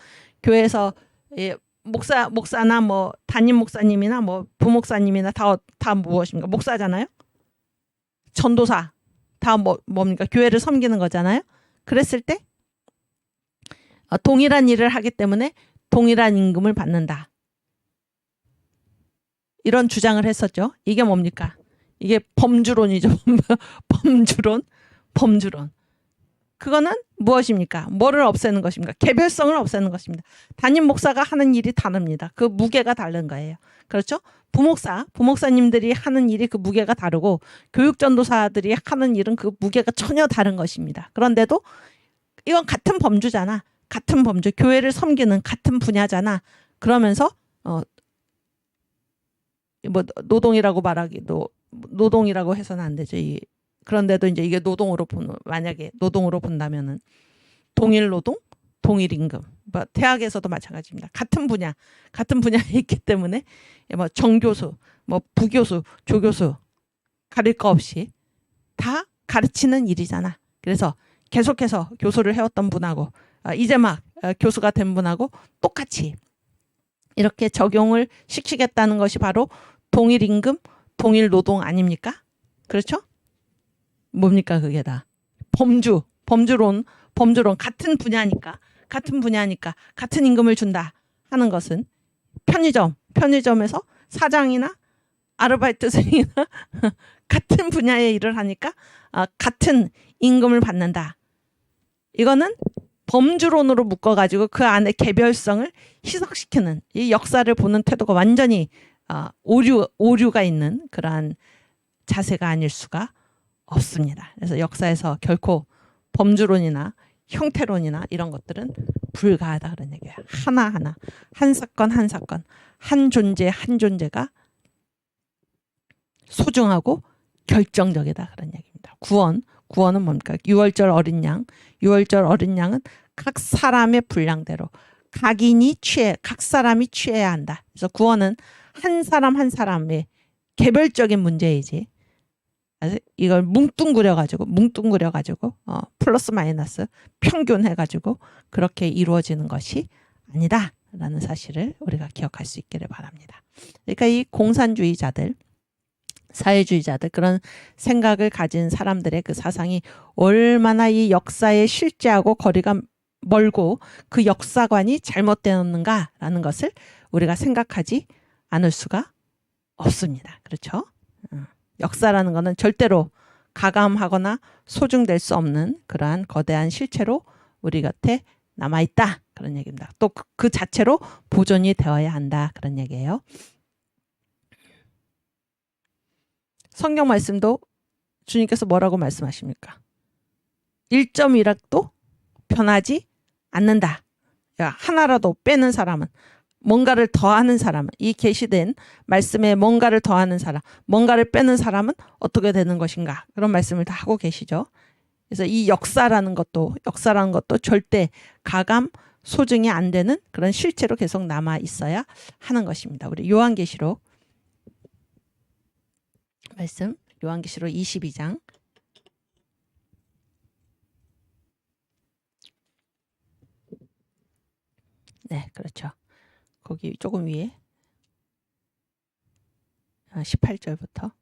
목사나 뭐 담임 목사님이나 뭐 부목사님이나 다 무엇입니까? 목사잖아요. 전도사 다 뭡니까? 교회를 섬기는 거잖아요. 그랬을 때 동일한 일을 하기 때문에 동일한 임금을 받는다. 이런 주장을 했었죠. 이게 뭡니까? 이게 범주론이죠. 범주론. 그거는 무엇입니까? 뭐를 없애는 것입니까? 개별성을 없애는 것입니다. 담임 목사가 하는 일이 다릅니다. 그 무게가 다른 거예요. 그렇죠? 부목사님들이 하는 일이 그 무게가 다르고 교육전도사들이 하는 일은 그 무게가 전혀 다른 것입니다. 그런데도 이건 같은 범주잖아. 같은 범주. 교회를 섬기는 같은 분야잖아. 그러면서 뭐 노동이라고 해서는 안 되죠. 그런데도 이제 이게 만약에 노동으로 본다면은 동일 노동, 동일 임금. 뭐 대학에서도 마찬가지입니다. 같은 분야에 있기 때문에 뭐 정교수, 뭐 부교수, 조교수 가릴 거 없이 다 가르치는 일이잖아. 그래서 계속해서 교수를 해왔던 분하고 이제 막 교수가 된 분하고 똑같이 이렇게 적용을 시키겠다는 것이 바로 동일 임금, 동일 노동 아닙니까? 그렇죠? 뭡니까 그게 다. 범주론 같은 분야니까 같은 임금을 준다 하는 것은 편의점에서 사장이나 아르바이트생이나 같은 분야의 일을 하니까 같은 임금을 받는다. 이거는 범주론으로 묶어가지고 그 안에 개별성을 희석시키는 이 역사를 보는 태도가 완전히 오류가 있는 그러한 자세가 아닐 수가 없습니다. 그래서 역사에서 결코 범주론이나 형태론이나 이런 것들은 불가하다 그런 얘기예요. 하나하나 한 사건 한 존재가 소중하고 결정적이다 그런 얘기입니다. 구원은 뭡니까? 6월절 어린 양은 각 사람의 분량대로 각 사람이 취해야 한다. 그래서 구원은 한 사람의 개별적인 문제이지. 이걸 뭉뚱그려가지고 플러스 마이너스 평균해가지고 그렇게 이루어지는 것이 아니다라는 사실을 우리가 기억할 수 있기를 바랍니다. 그러니까 이 공산주의자들, 사회주의자들 그런 생각을 가진 사람들의 그 사상이 얼마나 이 역사의 실제하고 거리가 멀고 그 역사관이 잘못되었는가라는 것을 우리가 생각하지 않을 수가 없습니다. 그렇죠? 역사라는 것은 절대로 가감하거나 소중될 수 없는 그러한 거대한 실체로 우리 곁에 남아있다. 그런 얘기입니다. 또 그 자체로 보존이 되어야 한다. 그런 얘기예요. 성경 말씀도 주님께서 뭐라고 말씀하십니까? 1.1획도 변하지 않는다. 하나라도 빼는 사람은 뭔가를 더하는 사람은 이 계시된 말씀에 뭔가를 더하는 사람, 뭔가를 빼는 사람은 어떻게 되는 것인가 그런 말씀을 다 하고 계시죠. 그래서 이 역사라는 것도 절대 가감 소증이 안 되는 그런 실체로 계속 남아 있어야 하는 것입니다. 우리 요한계시록 말씀, 요한계시록 22장 네, 그렇죠. 거기 조금 위에 18절부터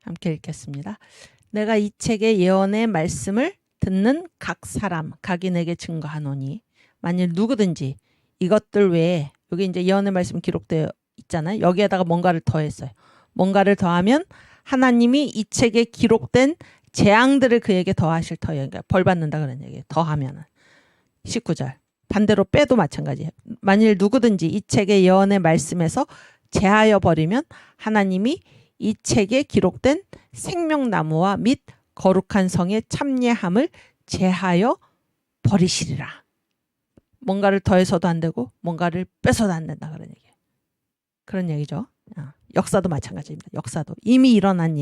함께 읽겠습니다. 내가 이 책의 예언의 말씀을 듣는 각 사람 각인에게 증거하노니 만일 누구든지 이것들 외에 여기 이제 예언의 말씀 기록되어 있잖아요. 여기에다가 뭔가를 더했어요. 뭔가를 더하면 하나님이 이 책에 기록된 재앙들을 그에게 더하실 터예요. 그러니까 벌 받는다 그런 얘기예요. 더하면은 19절 반대로 빼도 마찬가지예요. 만일 누구든지 이 책의 예언의 말씀에서 제하여 버리면 하나님이 이 책에 기록된 생명나무와 및 거룩한 성의 참례함을 제하여 버리시리라. 뭔가를 더해서도 안 되고 뭔가를 빼서도 안 된다 그런 얘기예요. 그런 얘기죠. 역사도 마찬가지입니다. 역사도 이미 일어난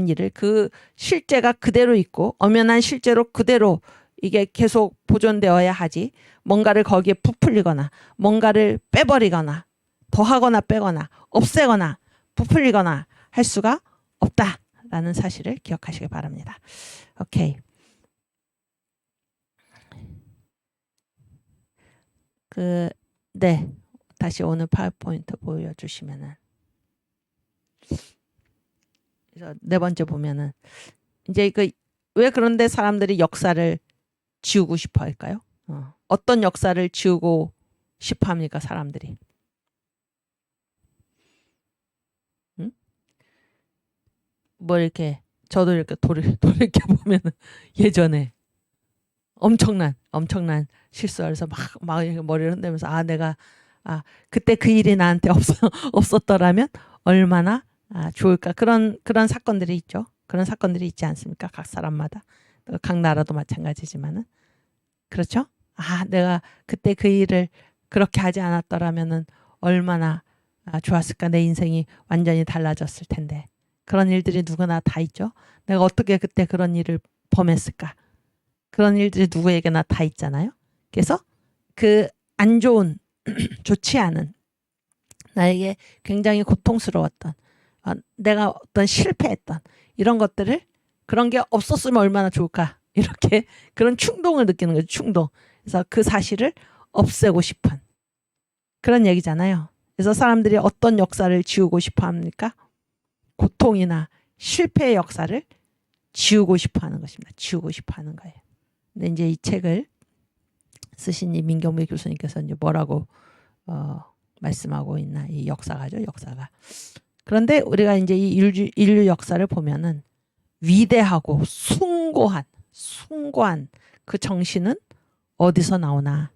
일을 그 실제가 그대로 있고 엄연한 실제로 그대로 이게 계속 보존되어야 하지 뭔가를 거기에 부풀리거나 뭔가를 빼버리거나 더하거나 빼거나 없애거나 부풀리거나 할 수가 없다라는 사실을 기억하시기 바랍니다. 오케이. 네. 다시 오늘 파워포인트 보여주시면은. 그래서 네 번째 보면은 이제 왜 그런데 사람들이 역사를 지우고 싶어 할까요? 어떤 역사를 지우고 싶어 합니까, 사람들이? 응? 뭐 이렇게 저도 이렇게 돌이켜 보면은 예전에 엄청난 실수를 해서 막 이렇게 머리를 흔들면서 내가 그때 그 일이 나한테 없었더라면 얼마나 좋을까. 그런 사건들이 있죠. 그런 사건들이 있지 않습니까? 각 사람마다. 각 나라도 마찬가지지만은. 그렇죠? 내가 그때 그 일을 그렇게 하지 않았더라면은 얼마나 좋았을까. 내 인생이 완전히 달라졌을 텐데. 그런 일들이 누구나 다 있죠. 내가 어떻게 그때 그런 일을 범했을까. 그런 일들이 누구에게나 다 있잖아요. 그래서 그 안 좋은 좋지 않은 나에게 굉장히 고통스러웠던 내가 어떤 실패했던 이런 것들을 그런 게 없었으면 얼마나 좋을까 이렇게 그런 충동을 느끼는 거죠. 충동. 그래서 그 사실을 없애고 싶은 그런 얘기잖아요. 그래서 사람들이 어떤 역사를 지우고 싶어 합니까? 고통이나 실패의 역사를 지우고 싶어 하는 것입니다. 지우고 싶어 하는 거예요. 근데 이제 이 책을 쓰신 이 민경배 교수님께서 이제 뭐라고 말씀하고 있나 이 역사가죠. 역사가. 그런데 우리가 이제 이 인류 역사를 보면은 위대하고 숭고한 그 정신은 어디서 나오나?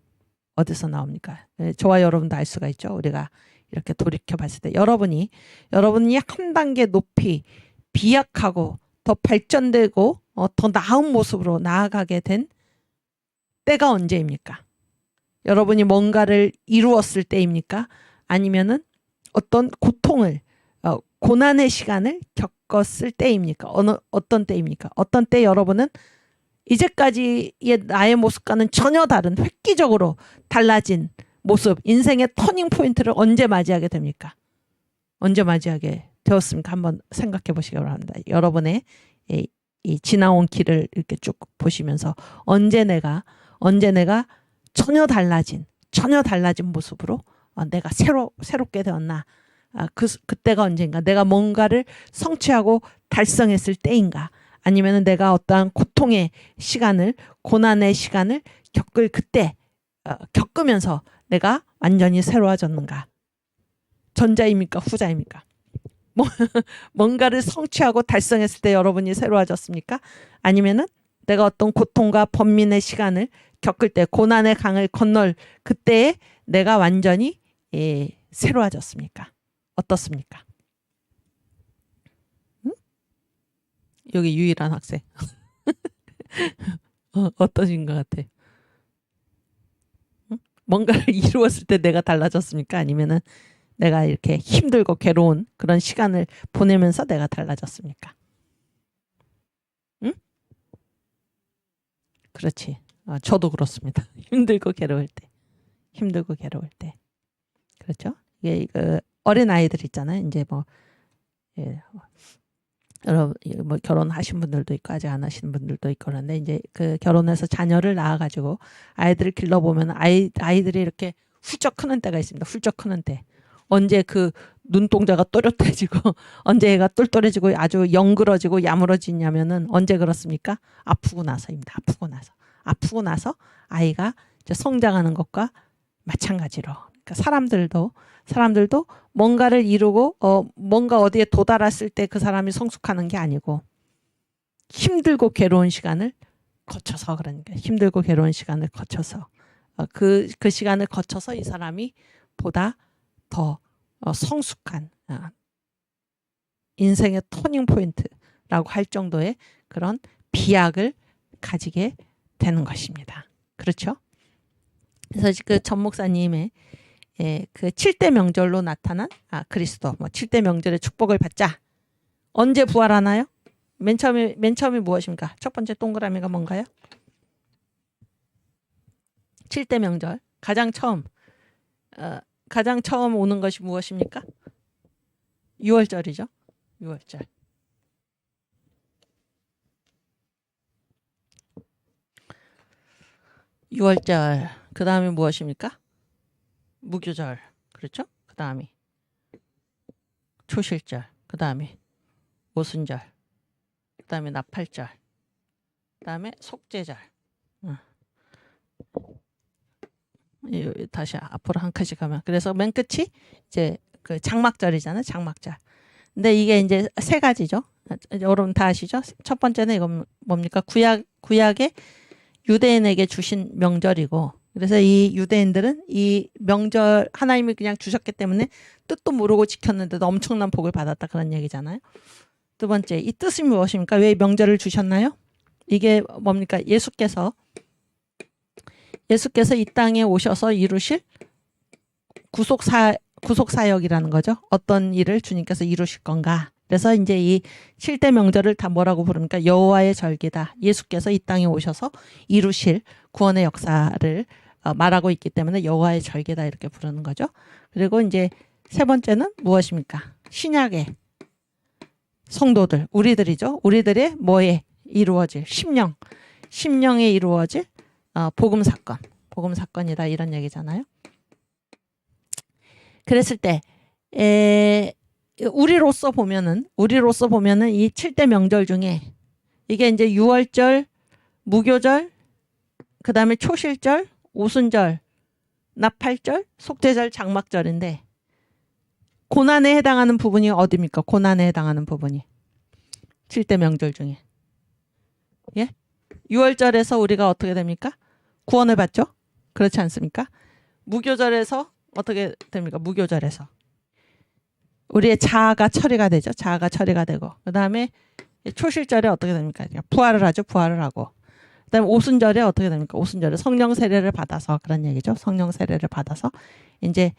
어디서 나옵니까? 저와 여러분도 알 수가 있죠. 우리가 이렇게 돌이켜 봤을 때 여러분이 한 단계 높이 비약하고 더 발전되고 더 나은 모습으로 나아가게 된 때가 언제입니까? 여러분이 뭔가를 이루었을 때입니까? 아니면은 어떤 고통을 고난의 시간을 겪었을 때입니까? 어떤 때입니까? 어떤 때 여러분은 이제까지의 나의 모습과는 전혀 다른 획기적으로 달라진 모습, 인생의 터닝 포인트를 언제 맞이하게 됩니까? 언제 맞이하게 되었습니까? 한번 생각해 보시기 바랍니다. 여러분의 이 지나온 길을 이렇게 쭉 보시면서 언제 내가 전혀 달라진 모습으로 내가 새롭게 되었나? 그때가 언젠가? 내가 뭔가를 성취하고 달성했을 때인가? 아니면 내가 어떠한 고통의 시간을, 고난의 시간을 겪을 그때 겪으면서 내가 완전히 새로워졌는가? 전자입니까? 후자입니까? 뭔가를 성취하고 달성했을 때 여러분이 새로워졌습니까? 아니면은 내가 어떤 고통과 번민의 시간을 겪을 때 고난의 강을 건널 그때에 내가 완전히 새로워졌습니까? 어떻습니까? 응? 여기 유일한 학생. 어떠신 것 같아? 응? 뭔가를 이루었을 때 내가 달라졌습니까? 아니면은 내가 이렇게 힘들고 괴로운 그런 시간을 보내면서 내가 달라졌습니까? 응? 그렇지. 저도 그렇습니다. 힘들고 괴로울 때. 그렇죠? 이게 어린 아이들 있잖아요. 이제 여러분 뭐 결혼하신 분들도 있고 아직 안 하시는 분들도 있고 그런데 이제 그 결혼해서 자녀를 낳아가지고 아이들을 길러보면 아이들이 이렇게 훌쩍 크는 때가 있습니다. 훌쩍 크는 때. 언제 그 눈동자가 또렷해지고 언제 얘가 똘똘해지고 아주 영그러지고 야무러지냐면은 언제 그렇습니까? 아프고 나서입니다. 아프고 나서 아이가 이제 성장하는 것과 마찬가지로 그러니까 사람들도 뭔가를 이루고 뭔가 어디에 도달했을 때 그 사람이 성숙하는 게 아니고 힘들고 괴로운 시간을 거쳐서 그러니까 힘들고 괴로운 시간을 거쳐서 그 시간을 거쳐서 이 사람이 보다 더 성숙한 인생의 터닝 포인트라고 할 정도의 그런 비약을 가지게 되는 것입니다. 그렇죠? 그래서 그 전 목사님의 그 7대 명절로 나타난 그리스도, 뭐 7대 명절의 축복을 받자. 언제 부활하나요? 맨 처음이 무엇입니까? 첫 번째 동그라미가 뭔가요? 7대 명절. 가장 처음 오는 것이 무엇입니까? 6월절이죠. 6월절. 그 다음에 무엇입니까? 무교절. 그렇죠? 그 다음이 초실절. 그 다음에 오순절. 그 다음에 나팔절. 그 다음에 속죄절. 다시 앞으로 한 칸씩 가면. 그래서 맨 끝이 이제 그 장막절이잖아요. 장막절. 근데 이게 이제 세 가지죠. 여러분 다 아시죠? 첫 번째는 이건 뭡니까? 구약의 유대인에게 주신 명절이고, 그래서 이 유대인들은 이 명절 하나님이 그냥 주셨기 때문에 뜻도 모르고 지켰는데도 엄청난 복을 받았다, 그런 얘기잖아요. 두 번째, 이 뜻이 무엇입니까? 왜 명절을 주셨나요? 이게 뭡니까? 예수께서 이 땅에 오셔서 이루실 구속사역이라는 거죠. 어떤 일을 주님께서 이루실 건가. 그래서 이제 이 7대 명절을 다 뭐라고 부릅니까? 여호와의 절기다. 예수께서 이 땅에 오셔서 이루실 구원의 역사를 말하고 있기 때문에 여호와의 절기다, 이렇게 부르는 거죠. 그리고 이제 세 번째는 무엇입니까? 신약의 성도들, 우리들이죠. 우리들의 뭐에 이루어질 심령에 이루어질 복음 사건이다, 이런 얘기잖아요. 그랬을 때 우리로서 보면은 이 7대 명절 중에 이게 이제 6월절, 무교절, 그 다음에 초실절, 오순절, 나팔절, 속죄절, 장막절인데 고난에 해당하는 부분이 어디입니까? 고난에 해당하는 부분이 7대 명절 중에 6월절에서 우리가 어떻게 됩니까? 구원을 받죠? 그렇지 않습니까? 무교절에서 어떻게 됩니까? 무교절에서 우리의 자아가 처리가 되죠. 자아가 처리가 되고, 그 다음에 초실절에 어떻게 됩니까? 부활을 하죠. 부활을 하고, 그 다음에 오순절에 어떻게 됩니까? 오순절에 성령 세례를 받아서, 그런 얘기죠. 성령 세례를 받아서 이제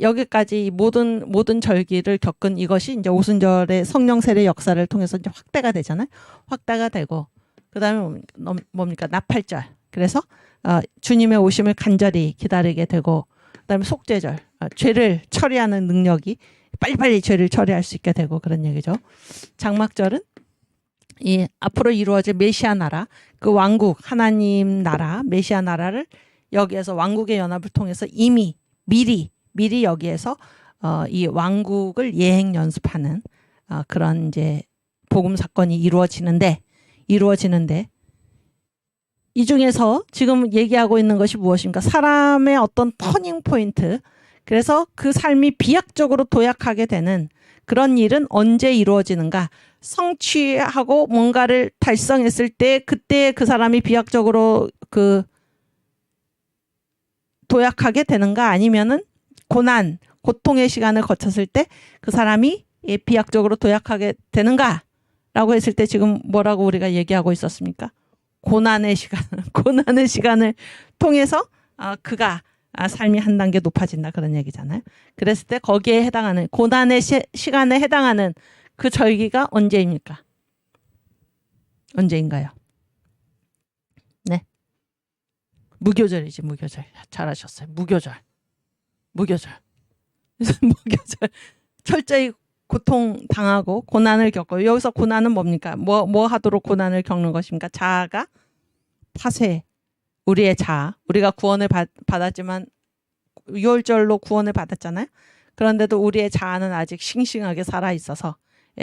여기까지 모든 절기를 겪은 이것이 이제 오순절의 성령 세례 역사를 통해서 이제 확대가 되잖아요. 확대가 되고, 그 다음에 뭡니까? 나팔절. 그래서 주님의 오심을 간절히 기다리게 되고, 그 다음에 속죄절. 죄를 처리하는 능력이 빨리빨리 죄를 처리할 수 있게 되고, 그런 얘기죠. 장막절은 이 앞으로 이루어질 메시아 나라, 그 왕국, 하나님 나라, 메시아 나라를 여기에서 왕국의 연합을 통해서 이미 미리 여기에서 이 왕국을 예행 연습하는 그런 이제 복음 사건이 이루어지는데 이 중에서 지금 얘기하고 있는 것이 무엇입니까? 사람의 어떤 터닝 포인트, 그래서 그 삶이 비약적으로 도약하게 되는 그런 일은 언제 이루어지는가? 성취하고 뭔가를 달성했을 때, 그때 그 사람이 비약적으로 그 도약하게 되는가? 아니면은 고통의 시간을 거쳤을 때 그 사람이 비약적으로 도약하게 되는가? 라고 했을 때 지금 뭐라고 우리가 얘기하고 있었습니까? 고난의 시간을 통해서 그가 삶이 한 단계 높아진다, 그런 얘기잖아요. 그랬을 때 거기에 해당하는 고난의 시간에 해당하는 그 절기가 언제입니까? 언제인가요? 네, 무교절이지. 무교절. 잘하셨어요. 무교절. 그래서 무교절 철저히 고통 당하고 고난을 겪고, 여기서 고난은 뭡니까? 뭐 하도록 고난을 겪는 것입니까? 자아가 파쇄, 우리의 자아, 우리가 구원을 받았지만 6월절로 구원을 받았잖아요. 그런데도 우리의 자아는 아직 싱싱하게 살아 있어서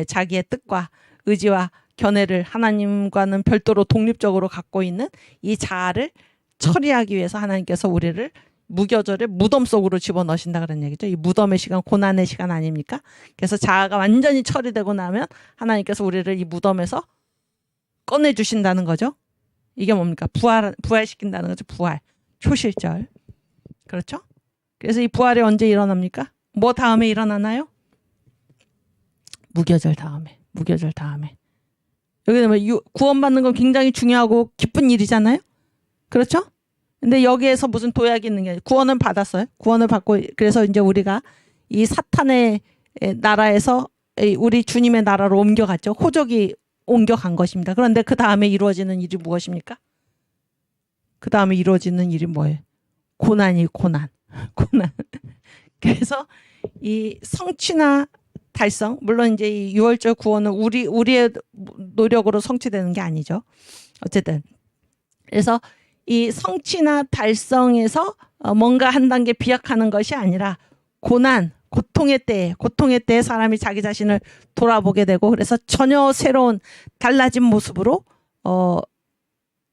자기의 뜻과 의지와 견해를 하나님과는 별도로 독립적으로 갖고 있는 이 자아를 처리하기 위해서 하나님께서 우리를 무교절에 무덤 속으로 집어넣으신다, 그런 얘기죠. 이 무덤의 시간, 고난의 시간 아닙니까? 그래서 자아가 완전히 처리되고 나면 하나님께서 우리를 이 무덤에서 꺼내주신다는 거죠. 이게 뭡니까? 부활시킨다는 거죠. 부활. 초실절. 그렇죠? 그래서 이 부활이 언제 일어납니까? 뭐 다음에 일어나나요? 무교절 다음에. 여기 구원받는 건 굉장히 중요하고 기쁜 일이잖아요. 그렇죠? 근데 여기에서 무슨 도약이 있는 게 아니라 구원은 받았어요. 구원을 받고 그래서 이제 우리가 이 사탄의 나라에서 우리 주님의 나라로 옮겨갔죠. 호적이 옮겨간 것입니다. 그런데 그 다음에 이루어지는 일이 무엇입니까? 그 다음에 이루어지는 일이 뭐예요? 고난이 고난. 고난. 그래서 이 성취나 달성, 물론 이제 이 6월절 구원은 우리의 노력으로 성취되는 게 아니죠. 어쨌든 그래서 이 성취나 달성에서 뭔가 한 단계 비약하는 것이 아니라 고난, 고통의 때에 사람이 자기 자신을 돌아보게 되고 그래서 전혀 새로운 달라진 모습으로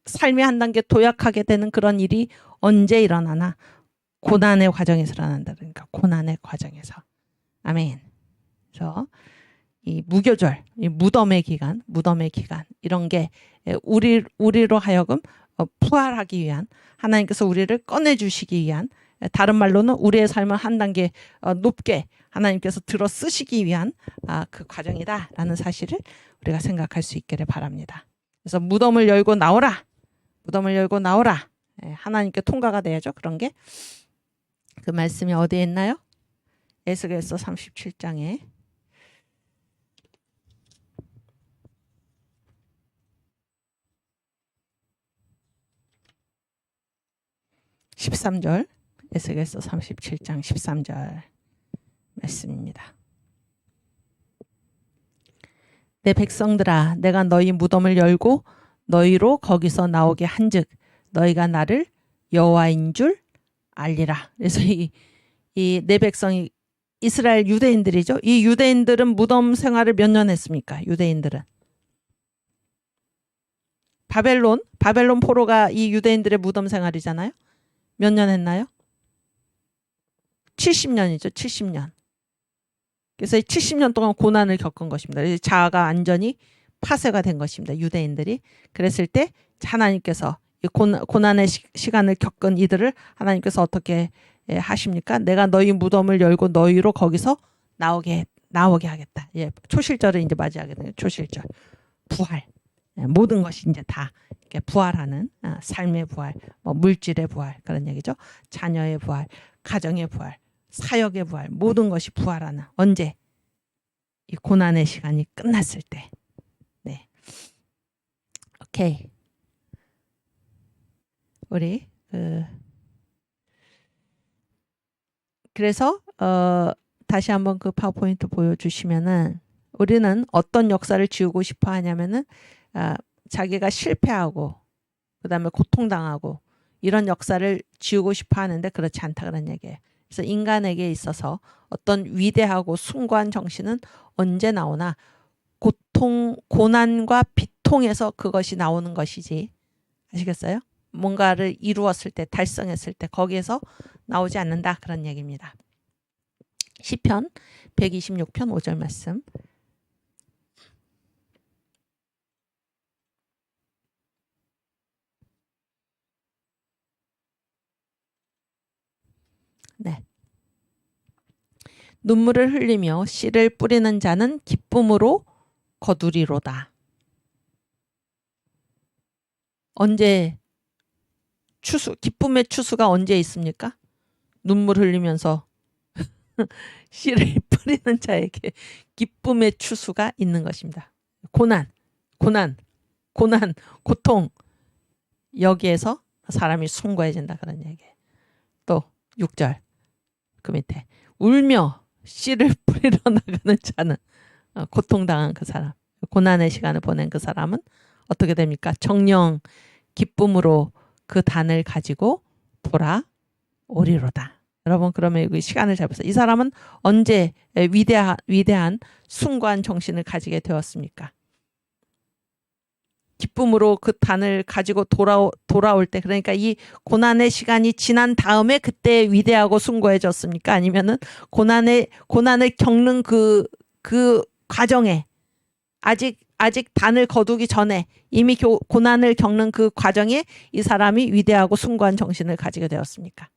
삶이 한 단계 도약하게 되는 그런 일이 언제 일어나나 고난의 과정에서 일어난다. 그러니까 고난의 과정에서. 아멘. 그래서 이 무교절, 이 무덤의 기간 이런 게 우리로 하여금 부활하기 위한 하나님께서 우리를 꺼내주시기 위한 다른 말로는 우리의 삶을 한 단계 높게 하나님께서 들어 쓰시기 위한 그 과정이다라는 사실을 우리가 생각할 수 있기를 바랍니다. 그래서 무덤을 열고 나오라. 하나님께 통과가 돼야죠. 그런 게 그 말씀이 어디에 있나요? 에스겔서 37장에 13절, 에스겔서 37장 13절 말씀입니다. 내 백성들아, 내가 너희 무덤을 열고 너희로 거기서 나오게 한즉 너희가 나를 여호와인 줄 알리라. 그래서 이 내 백성이 이스라엘 유대인들이죠. 이 유대인들은 무덤 생활을 몇 년 했습니까? 유대인들은 바벨론 포로가 이 유대인들의 무덤 생활이잖아요. 몇 년 했나요? 70년이죠. 70년. 그래서 70년 동안 고난을 겪은 것입니다. 자아가 완전히 파쇄가 된 것입니다. 유대인들이. 그랬을 때 하나님께서 이 고난의 시간을 겪은 이들을 하나님께서 어떻게 하십니까? 내가 너희 무덤을 열고 너희로 거기서 나오게 하겠다. 초실절을 이제 맞이하게 되는 초실절. 부활. 모든 것이 이제 다 이렇게 부활하는 삶의 부활, 물질의 부활 그런 얘기죠. 자녀의 부활, 가정의 부활, 사역의 부활, 모든 것이 부활하는 언제? 이 고난의 시간이 끝났을 때. 네. 오케이. 우리 그래서 다시 한번 그 파워포인트 보여주시면은 우리는 어떤 역사를 지우고 싶어 하냐면은 자기가 실패하고 그다음에 고통당하고 이런 역사를 지우고 싶어 하는데 그렇지 않다 그런 얘기예요. 그래서 인간에게 있어서 어떤 위대하고 숭고한 정신은 언제 나오나 고난과 비통에서 그것이 나오는 것이지. 아시겠어요? 뭔가를 이루었을 때, 달성했을 때 거기에서 나오지 않는다 그런 얘기입니다. 시편 126편 5절 말씀. 네. 눈물을 흘리며 씨를 뿌리는 자는 기쁨으로 거두리로다. 언제 기쁨의 추수가 언제 있습니까? 눈물 흘리면서 씨를 뿌리는 자에게 기쁨의 추수가 있는 것입니다. 고난, 고통 여기에서 사람이 숭고해진다 그런 얘기예요. 또 6절 그 밑에 울며 씨를 뿌리러 나가는 자는 고통당한 그 사람, 고난의 시간을 보낸 그 사람은 어떻게 됩니까? 정령 기쁨으로 그 단을 가지고 돌아오리로다. 여러분 그러면 이 시간을 잘 보세요. 이 사람은 언제 위대한 숭고한 정신을 가지게 되었습니까? 기쁨으로 그 단을 가지고 돌아올 때, 그러니까 이 고난의 시간이 지난 다음에 그때 위대하고 숭고해졌습니까? 아니면은 고난을 겪는 그 과정에 아직 단을 거두기 전에 이미 고난을 겪는 그 과정에 이 사람이 위대하고 숭고한 정신을 가지게 되었습니까?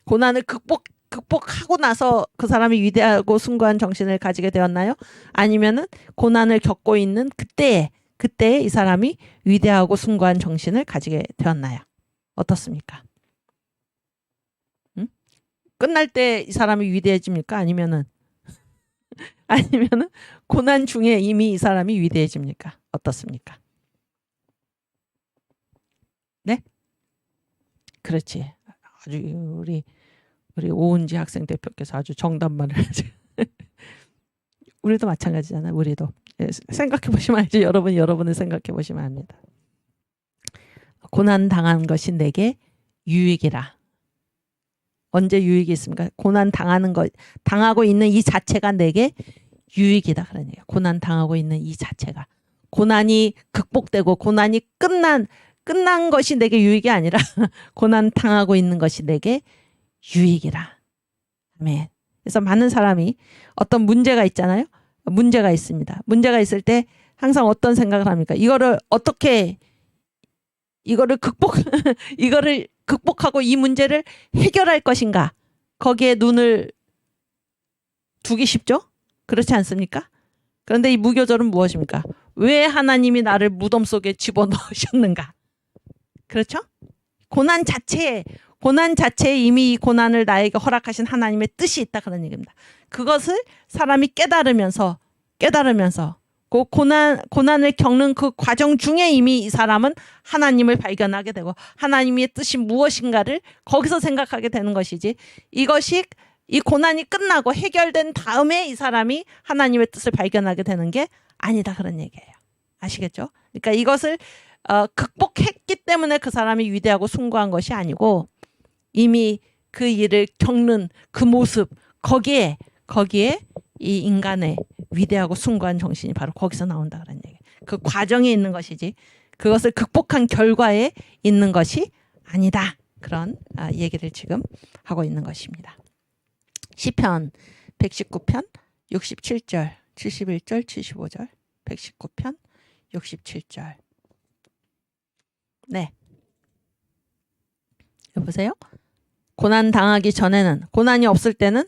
고난을 극복하고 나서 그 사람이 위대하고 숭고한 정신을 가지게 되었나요? 아니면은 고난을 겪고 있는 그때에 그때 이 사람이 위대하고 숭고한 정신을 가지게 되었나요? 어떻습니까? 응? 끝날 때 이 사람이 위대해집니까? 아니면은 고난 중에 이미 이 사람이 위대해집니까? 어떻습니까? 네? 그렇지. 아주 우리 오은지 학생 대표께서 아주 정답만을 우리도 마찬가지잖아요. 우리도 생각해 보시면 알죠. 여러분을 생각해 보시면 압니다. 고난 당한 것이 내게 유익이라. 언제 유익이 있습니까? 고난 당하고 있는 이 자체가 내게 유익이다. 그런 얘기예요. 고난 당하고 있는 이 자체가. 고난이 극복되고 고난이 끝난 것이 내게 유익이 아니라 고난 당하고 있는 것이 내게 유익이라. 아멘. 그래서 많은 사람이 어떤 문제가 있잖아요. 문제가 있습니다. 문제가 있을 때 항상 어떤 생각을 합니까? 이거를 이거를 극복하고 이 문제를 해결할 것인가? 거기에 눈을 두기 쉽죠? 그렇지 않습니까? 그런데 이 무교절은 무엇입니까? 왜 하나님이 나를 무덤 속에 집어넣으셨는가? 그렇죠? 고난 자체에 이미 이 고난을 나에게 허락하신 하나님의 뜻이 있다 그런 얘기입니다. 그것을 사람이 깨달으면서 그 고난을 겪는 그 과정 중에 이미 이 사람은 하나님을 발견하게 되고 하나님의 뜻이 무엇인가를 거기서 생각하게 되는 것이지, 이것이 이 고난이 끝나고 해결된 다음에 이 사람이 하나님의 뜻을 발견하게 되는 게 아니다 그런 얘기예요. 아시겠죠? 그러니까 이것을 극복했기 때문에 그 사람이 위대하고 숭고한 것이 아니고 이미 그 일을 겪는 그 모습, 거기에 이 인간의 위대하고 숭고한 정신이 바로 거기서 나온다 그런 얘기. 그 과정에 있는 것이지 그것을 극복한 결과에 있는 것이 아니다. 그런 얘기를 지금 하고 있는 것입니다. 시편 119편 67절, 71절, 75절, 119편 67절. 네. 여보세요? 고난 당하기 전에는, 고난이 없을 때는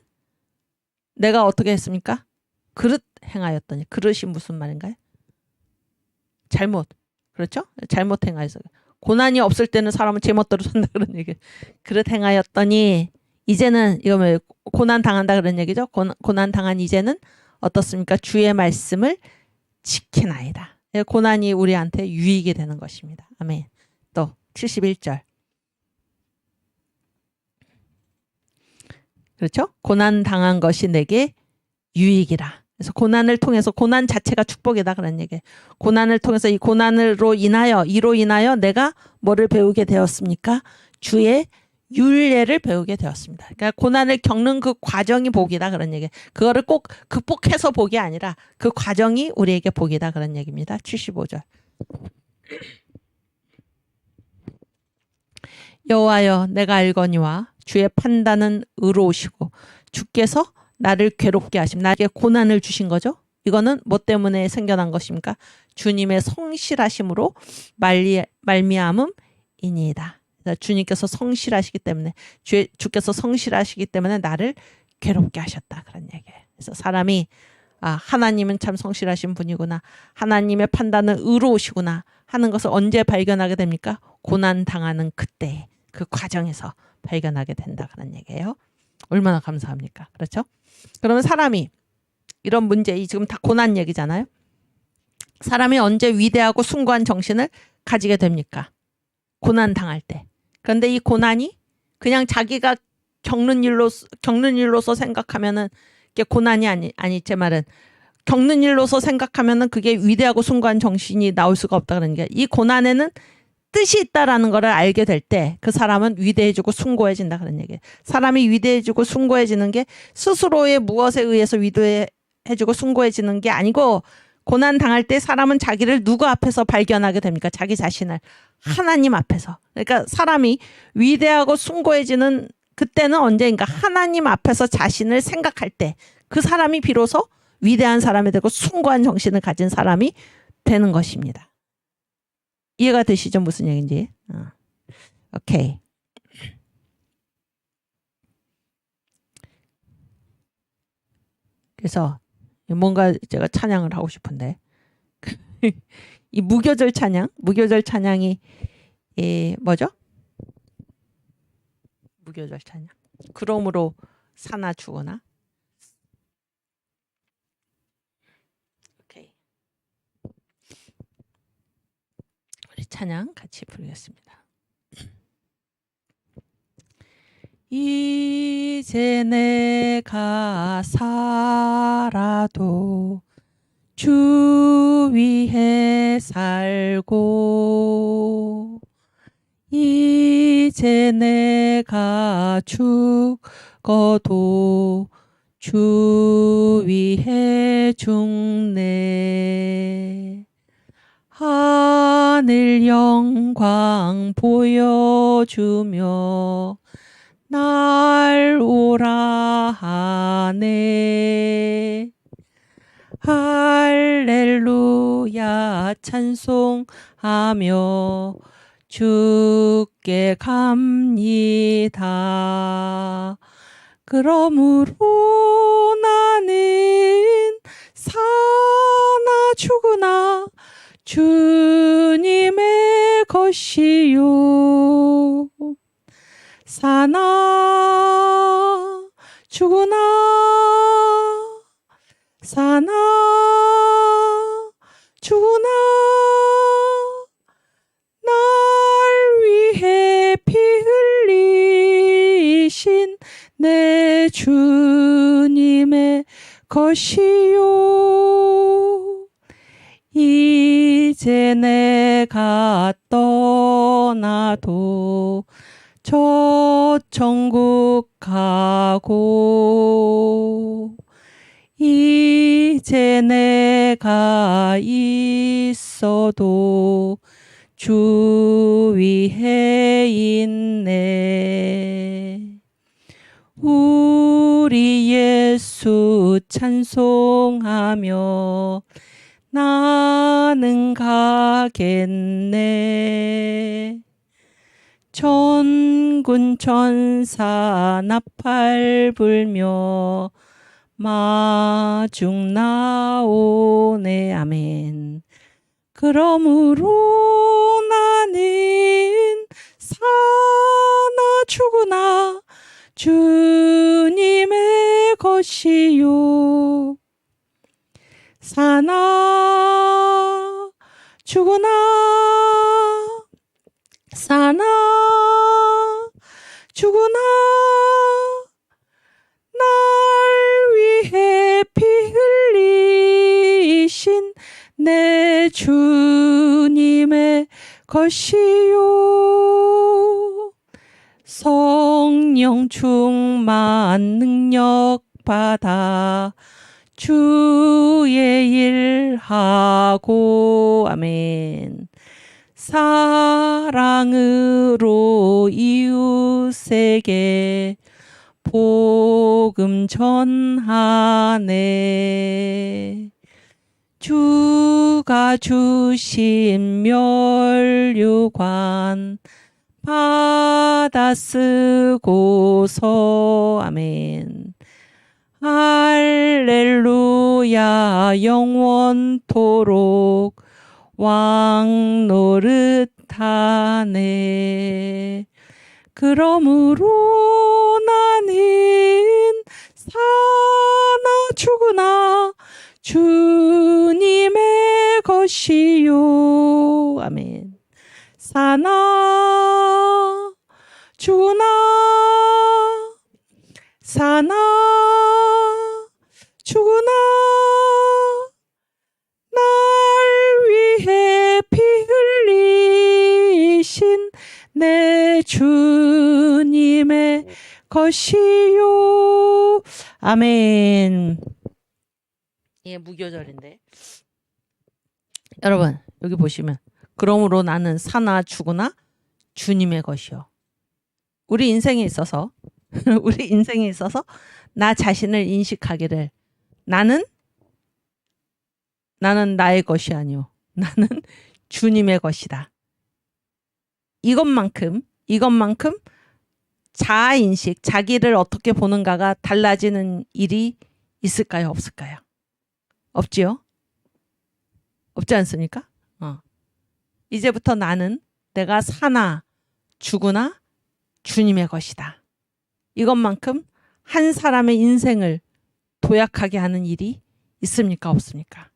내가 어떻게 했습니까? 그릇 행하였더니. 그릇이 무슨 말인가요? 잘못. 그렇죠? 잘못 행하여서. 고난이 없을 때는 사람은 제멋대로 산다 그런 얘기. 그릇 행하였더니 이제는 이거 뭐 고난 당한다 그런 얘기죠. 고난 당한 이제는 어떻습니까? 주의 말씀을 지키나이다. 고난이 우리한테 유익이 되는 것입니다. 아멘. 또 71절. 그렇죠? 고난 당한 것이 내게 유익이라. 그래서 고난을 통해서, 고난 자체가 축복이다 그런 얘기예요. 고난을 통해서 이 고난으로 인하여 내가 뭐를 배우게 되었습니까? 주의 율례를 배우게 되었습니다. 그러니까 고난을 겪는 그 과정이 복이다 그런 얘기예요. 그거를 꼭 극복해서 복이 아니라 그 과정이 우리에게 복이다 그런 얘기입니다. 75절. 여호와여 내가 알거니와 주의 판단은 의로우시고 주께서 나를 괴롭게 하심, 나에게 고난을 주신 거죠. 이거는 뭐 때문에 생겨난 것입니까? 주님의 성실하심으로 말미암음이니이다. 주님께서 성실하시기 때문에, 주께서 성실하시기 때문에 나를 괴롭게 하셨다 그런 얘기예요. 그래서 사람이 하나님은 참 성실하신 분이구나, 하나님의 판단은 의로우시구나 하는 것을 언제 발견하게 됩니까? 고난 당하는 그때, 그 과정에서 발견하게 된다 그런 얘기예요. 얼마나 감사합니까? 그렇죠? 그러면 사람이 이런 문제, 지금 다 고난 얘기잖아요. 사람이 언제 위대하고 숭고한 정신을 가지게 됩니까? 고난 당할 때. 그런데 이 고난이 그냥 자기가 겪는 일로서 생각하면은 그게 고난이 아니 제 말은 겪는 일로서 생각하면은 그게 위대하고 숭고한 정신이 나올 수가 없다 그러는 게, 이 고난에는 뜻이 있다라는 것을 알게 될 때 그 사람은 위대해지고 숭고해진다 그런 얘기예요. 사람이 위대해지고 숭고해지는 게 스스로의 무엇에 의해서 위대해지고 숭고해지는 게 아니고, 고난 당할 때 사람은 자기를 누구 앞에서 발견하게 됩니까? 자기 자신을 하나님 앞에서. 그러니까 사람이 위대하고 숭고해지는 그때는 언제인가? 하나님 앞에서 자신을 생각할 때 그 사람이 비로소 위대한 사람이 되고 숭고한 정신을 가진 사람이 되는 것입니다. 이해가 되시죠? 무슨 얘기인지. 오케이. 그래서 뭔가 제가 찬양을 하고 싶은데 이 무교절 찬양이 뭐죠? 무교절 찬양. 그러므로 사나 죽으나. 오케이. 우리 찬양 같이 부르겠습니다. 이제 내가 살아도 주 위에 살고 이제 내가 죽어도 주 위에 죽네. 하늘 영광 보여주며 날 오라 하네. 할렐루야 찬송하며 주께 갑니다. 그러므로 나는 사나 죽으나 주님의 것이요. 사나 죽으나 사나 죽으나 날 위해 피 흘리신 내 주님의 것이요. 이제 내가 떠나도 저 천국 가고 이제 내가 있어도 주 위에 있네. 우리 예수 찬송하며 나는 가겠네. 천군 천사 나팔 불며 마중 나오네. 아멘. 그러므로 나는 사나 죽으나 주님의 것이요. 사나 죽으나 사나 죽으나 날 위해 피 흘리신 내 주님의 것이요. 성령 충만 능력 받아 주의 일하고 아멘. 사랑으로 이웃에게 복음 전하네. 주가 주신 면류관 받아 쓰고서 아멘. 할렐루야 영원토록 왕 노릇하네. 그러므로 나는 사나 죽으나 주님의 것이요. 아멘. 사나 죽으나 사나 죽으나 날 위해 피 흘리신 내 주님의 것이요. 아멘. 예, 무교절인데. 여러분, 여기 보시면 그러므로 나는 사나 죽으나 주님의 것이요. 우리 인생에 있어서 나 자신을 인식하기를 나는 나의 것이 아니요. 나는 주님의 것이다. 이것만큼 자아인식, 자기를 어떻게 보는가가 달라지는 일이 있을까요? 없을까요? 없지요? 없지 않습니까? 이제부터 나는 내가 사나 죽으나 주님의 것이다. 이것만큼 한 사람의 인생을 도약하게 하는 일이 있습니까? 없습니까?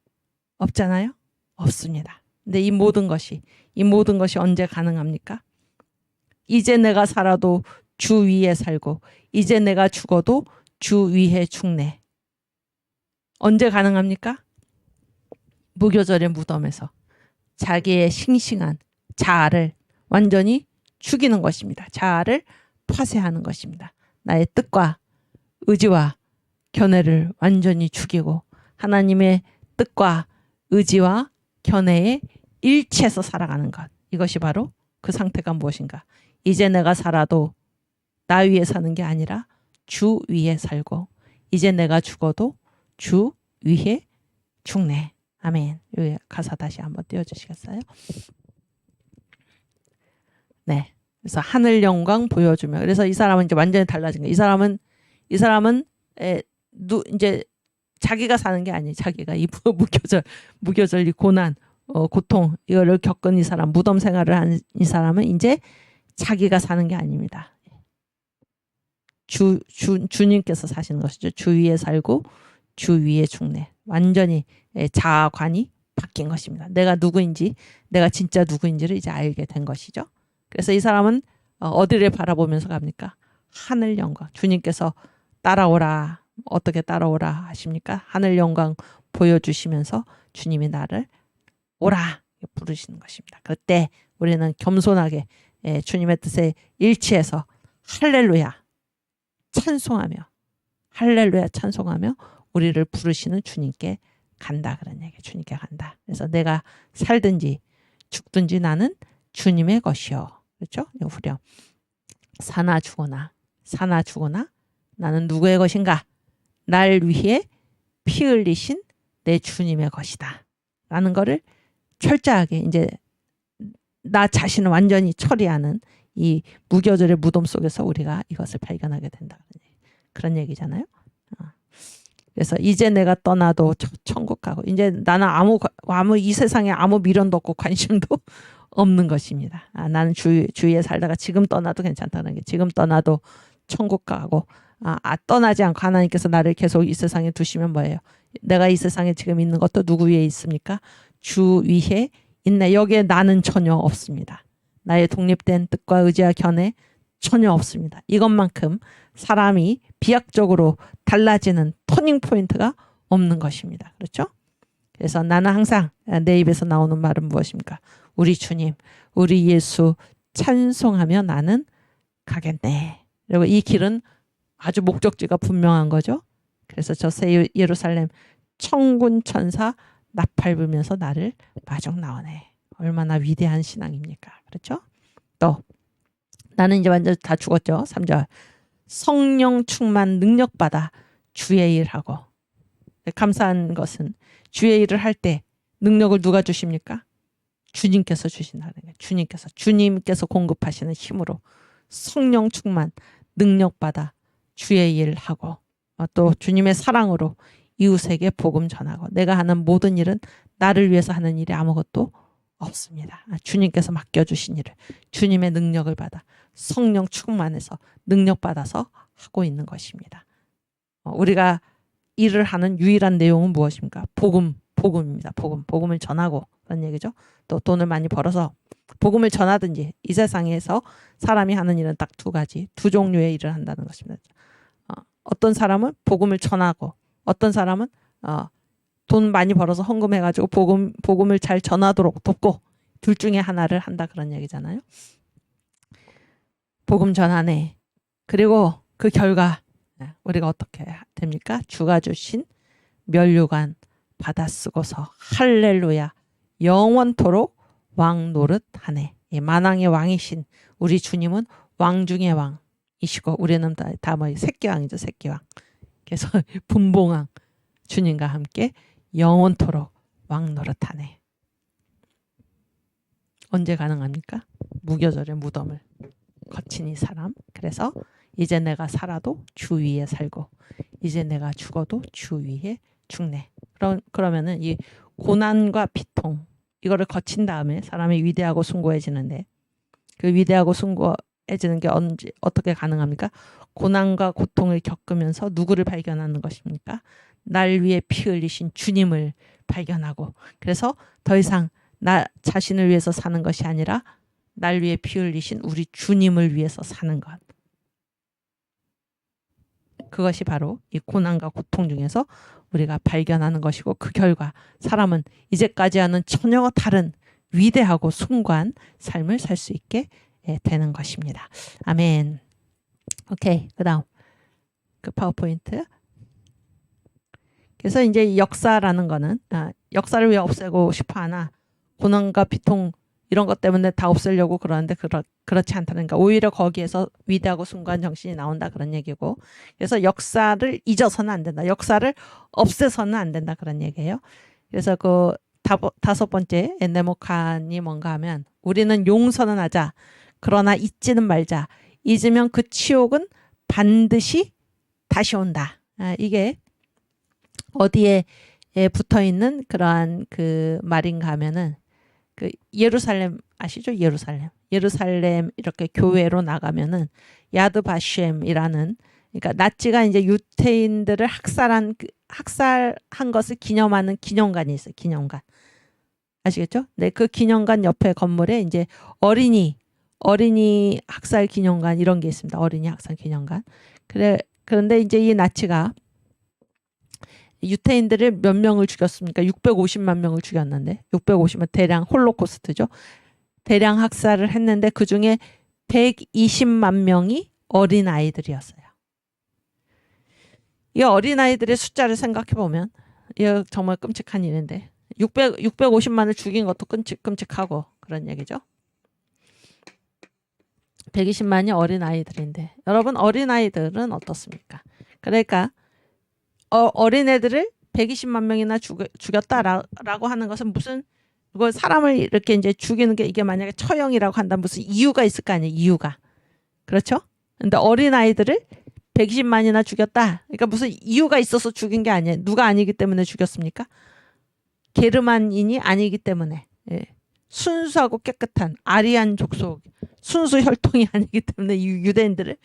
없잖아요? 없습니다. 근데 이 모든 것이 언제 가능합니까? 이제 내가 살아도 주 위에 살고 이제 내가 죽어도 주 위에 죽네. 언제 가능합니까? 무교절의 무덤에서 자기의 싱싱한 자아를 완전히 죽이는 것입니다. 자아를 파쇄하는 것입니다. 나의 뜻과 의지와 견해를 완전히 죽이고 하나님의 뜻과 의지와 견해에 일치해서 살아가는 것. 이것이 바로 그 상태가 무엇인가? 이제 내가 살아도 나 위에 사는 게 아니라 주 위에 살고 이제 내가 죽어도 주 위에 죽네. 아멘. 여기 가사 다시 한번 띄워주시겠어요? 네. 그래서 하늘 영광 보여주며. 그래서 이 사람은 이제 완전히 달라진 거예요. 이 사람은 이제 자기가 사는 게 아니에요. 자기가 이 무교절 이 고난, 고통 이거를 겪은 이 사람, 무덤 생활을 한 이 사람은 이제 자기가 사는 게 아닙니다. 주님께서 사시는 것이죠. 주 위에 살고 주 위에 죽네. 완전히 자아관이 바뀐 것입니다. 내가 누구인지, 내가 진짜 누구인지를 이제 알게 된 것이죠. 그래서 이 사람은 어디를 바라보면서 갑니까? 하늘 영광. 주님께서 따라오라. 어떻게 따라오라 하십니까? 하늘 영광 보여주시면서 주님이 나를 오라 부르시는 것입니다. 그때 우리는 겸손하게 주님의 뜻에 일치해서 할렐루야 찬송하며 할렐루야 찬송하며 우리를 부르시는 주님께 간다. 그런 얘기. 주님께 간다. 그래서 내가 살든지 죽든지 나는 주님의 것이요. 그렇죠? 후렴. 사나 죽거나 나는 누구의 것인가? 날 위해 피 흘리신 내 주님의 것이다. 라는 거를 철저하게 이제 나 자신을 완전히 처리하는 이 무교절의 무덤 속에서 우리가 이것을 발견하게 된다. 그런 얘기잖아요. 그래서 이제 내가 떠나도 천국 가고 이제 나는 아무 이 세상에 아무 미련도 없고 관심도 없는 것입니다. 나는 주위에 살다가 지금 떠나도 괜찮다는 게 지금 떠나도 천국 가고 떠나지 않고 하나님께서 나를 계속 이 세상에 두시면 뭐예요? 내가 이 세상에 지금 있는 것도 누구 위에 있습니까? 주 위에 있네. 여기에 나는 전혀 없습니다. 나의 독립된 뜻과 의지와 견해 전혀 없습니다. 이것만큼 사람이 비약적으로 달라지는 터닝 포인트가 없는 것입니다. 그렇죠? 그래서 나는 항상 내 입에서 나오는 말은 무엇입니까? 우리 주님, 우리 예수 찬송하며 나는 가겠네. 그리고 이 길은 아주 목적지가 분명한 거죠. 그래서 저 새 예루살렘 천군 천사 나팔 불면서 나를 마중 나오네. 얼마나 위대한 신앙입니까? 그렇죠? 또 나는 이제 완전 다 죽었죠. 3절. 성령 충만 능력받아 주의 일하고. 감사한 것은 주의 일을 할 때 능력을 누가 주십니까? 주님께서 주신다는 거예요. 주님께서 공급하시는 힘으로 성령 충만 능력받아 주의 일을 하고 또 주님의 사랑으로 이웃에게 복음 전하고 내가 하는 모든 일은 나를 위해서 하는 일이 아무것도 없습니다. 주님께서 맡겨주신 일을 주님의 능력을 받아 성령 충만해서 능력받아서 하고 있는 것입니다. 우리가 일을 하는 유일한 내용은 무엇입니까? 복음입니다. 복음을 전하고 그런 얘기죠. 또 돈을 많이 벌어서 복음을 전하든지 이 세상에서 사람이 하는 일은 딱 두 종류의 일을 한다는 것입니다. 어떤 사람은 복음을 전하고 어떤 사람은 돈 많이 벌어서 헌금해가지고 복음을 잘 전하도록 돕고 둘 중에 하나를 한다 그런 얘기잖아요. 복음 전하네. 그리고 그 결과 우리가 어떻게 됩니까? 주가 주신 면류관 받아 쓰고서 할렐루야 영원토록 왕 노릇하네. 만왕의 왕이신 우리 주님은 왕 중의 왕이시고 우리는 다 새끼왕이죠. 새끼왕. 그래서 분봉왕 주님과 함께 영원토록 왕 노릇하네. 언제 가능합니까? 무교절의 무덤을 거친 이 사람. 그래서 이제 내가 살아도 주 위에 살고 이제 내가 죽어도 주 위에 죽네. 그러면은 이 고난과 비통 이거를 거친 다음에 사람이 위대하고 숭고해지는데 그 위대하고 숭고해지는 게 어떻게 가능합니까? 고난과 고통을 겪으면서 누구를 발견하는 것입니까? 날 위해 피 흘리신 주님을 발견하고 그래서 더 이상 나 자신을 위해서 사는 것이 아니라 날 위해 피 흘리신 우리 주님을 위해서 사는 것. 그것이 바로 이 고난과 고통 중에서 우리가 발견하는 것이고 그 결과 사람은 이제까지와는 전혀 다른 위대하고 숭고한 삶을 살 수 있게 되는 것입니다. 아멘. 오케이. 그다음 그 파워포인트. 그래서 이제 역사라는 거는 역사를 왜 없애고 싶어 하나 고난과 비통 이런 것 때문에 다 없애려고 그러는데 그렇지 않다는 거. 오히려 거기에서 위대하고 숭고한 정신이 나온다 그런 얘기고 그래서 역사를 잊어서는 안 된다. 역사를 없애서는 안 된다 그런 얘기예요. 그래서 그 다섯 번째 엔네모칸이 뭔가 하면 우리는 용서는 하자. 그러나 잊지는 말자. 잊으면 그 치욕은 반드시 다시 온다. 이게 어디에 붙어 있는 그러한 그 말인가 하면은 그 예루살렘 아시죠? 예루살렘 이렇게 교회로 나가면은 야드 바셴이라는 그러니까 나치가 이제 유태인들을 학살한 것을 기념하는 기념관이 있어요. 기념관. 아시겠죠? 네, 그 기념관 옆에 건물에 이제 어린이 학살 기념관 이런 게 있습니다. 어린이 학살 기념관. 그런데 이제 이 나치가 유태인들을 몇 명을 죽였습니까? 650만 명을 죽였는데 650만 대량 홀로코스트죠. 대량 학살을 했는데 그중에 120만 명이 어린아이들이었어요. 이 어린아이들의 숫자를 생각해 보면 이거 정말 끔찍한 일인데 650만을 죽인 것도 끔찍하고 그런 얘기죠. 120만이 어린아이들인데 여러분 어린아이들은 어떻습니까? 그러니까 어린애들을 120만 명이나 죽였다라고 하는 것은 무슨 이걸 사람을 이렇게 이제 죽이는 게 이게 만약에 처형이라고 한다면 무슨 이유가 있을 거 아니에요. 이유가. 그렇죠? 근데 어린아이들을 120만이나 죽였다. 그러니까 무슨 이유가 있어서 죽인 게 아니에요. 누가 아니기 때문에 죽였습니까? 게르만인이 아니기 때문에. 예. 순수하고 깨끗한 아리안 족속 순수 혈통이 아니기 때문에 유대인들을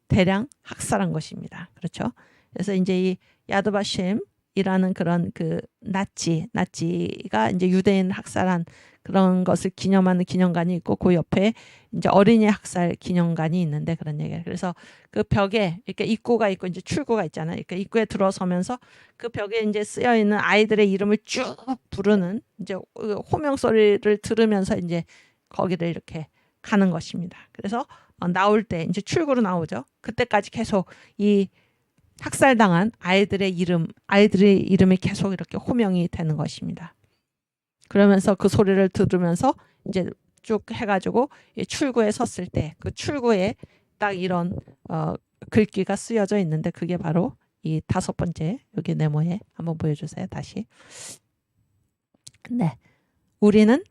대량 학살한 것입니다. 그렇죠? 그래서 이제 이 야드바셴이라는 그런 그 나치가 이제 유대인 학살한 그런 것을 기념하는 기념관이 있고 그 옆에 이제 어린이 학살 기념관이 있는데 그런 얘기예요. 그래서 그 벽에 이렇게 입구가 있고 이제 출구가 있잖아요. 그러니까 입구에 들어서면서 그 벽에 이제 쓰여 있는 아이들의 이름을 쭉 부르는 이제 호명 소리를 들으면서 이제 거기를 이렇게 가는 것입니다. 그래서 나올 때 이제 출구로 나오죠. 그때까지 계속 이 학살당한 아이들의 이름이 계속 이렇게 호명이 되는 것입니다. 그러면서 그 소리를 들으면서 이제 쭉 해가지고 출구에 섰을 때 그 출구에 딱 이런 글귀가 쓰여져 있는데 그게 바로 이 다섯 번째 여기 네모에 한번 보여주세요. 다시. 네, 우리는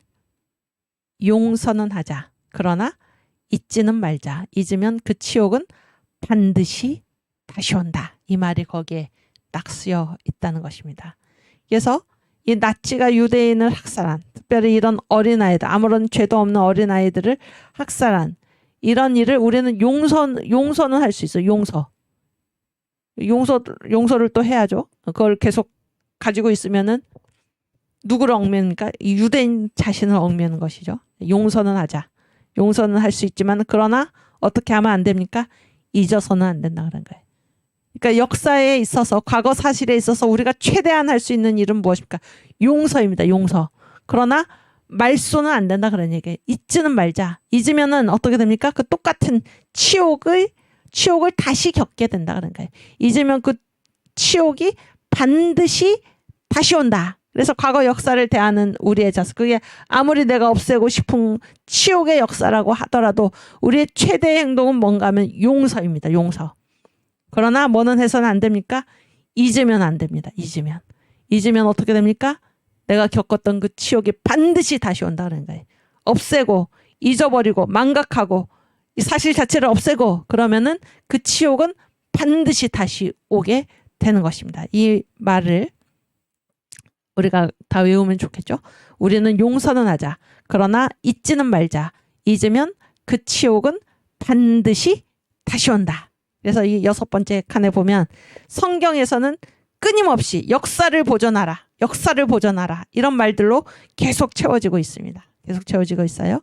용서는 하자. 그러나 잊지는 말자. 잊으면 그 치욕은 반드시 다시 온다. 이 말이 거기에 딱 쓰여 있다는 것입니다. 그래서 이 나치가 유대인을 학살한 특별히 이런 어린아이들 아무런 죄도 없는 어린아이들을 학살한 이런 일을 우리는 용서는 할 수 있어요. 용서를 또 해야죠. 그걸 계속 가지고 있으면은 누구를 얽매입니까? 이 유대인 자신을 얽매는 것이죠. 용서는 하자. 용서는 할 수 있지만 그러나 어떻게 하면 안 됩니까? 잊어서는 안 된다 그런 거예요. 그러니까 역사에 있어서 과거 사실에 있어서 우리가 최대한 할 수 있는 일은 무엇입니까? 용서입니다. 용서. 그러나 말소는 안 된다 그런 얘기예요. 잊지는 말자. 잊으면은 어떻게 됩니까? 그 똑같은 치욕을 다시 겪게 된다 그런 거예요. 잊으면 그 치욕이 반드시 다시 온다. 그래서 과거 역사를 대하는 우리의 자세. 그게 아무리 내가 없애고 싶은 치욕의 역사라고 하더라도 우리의 최대의 행동은 뭔가 하면 용서입니다. 용서. 그러나 뭐는 해서는 안 됩니까? 잊으면 안 됩니다. 잊으면 어떻게 됩니까? 내가 겪었던 그 치욕이 반드시 다시 온다는 거예요. 없애고 잊어버리고 망각하고 이 사실 자체를 없애고 그러면은 그 치욕은 반드시 다시 오게 되는 것입니다. 이 말을 우리가 다 외우면 좋겠죠. 우리는 용서는 하자. 그러나 잊지는 말자. 잊으면 그 치욕은 반드시 다시 온다. 그래서 이 6번째 칸에 보면 성경에서는 끊임없이 역사를 보존하라. 역사를 보존하라. 이런 말들로 계속 채워지고 있습니다. 계속 채워지고 있어요.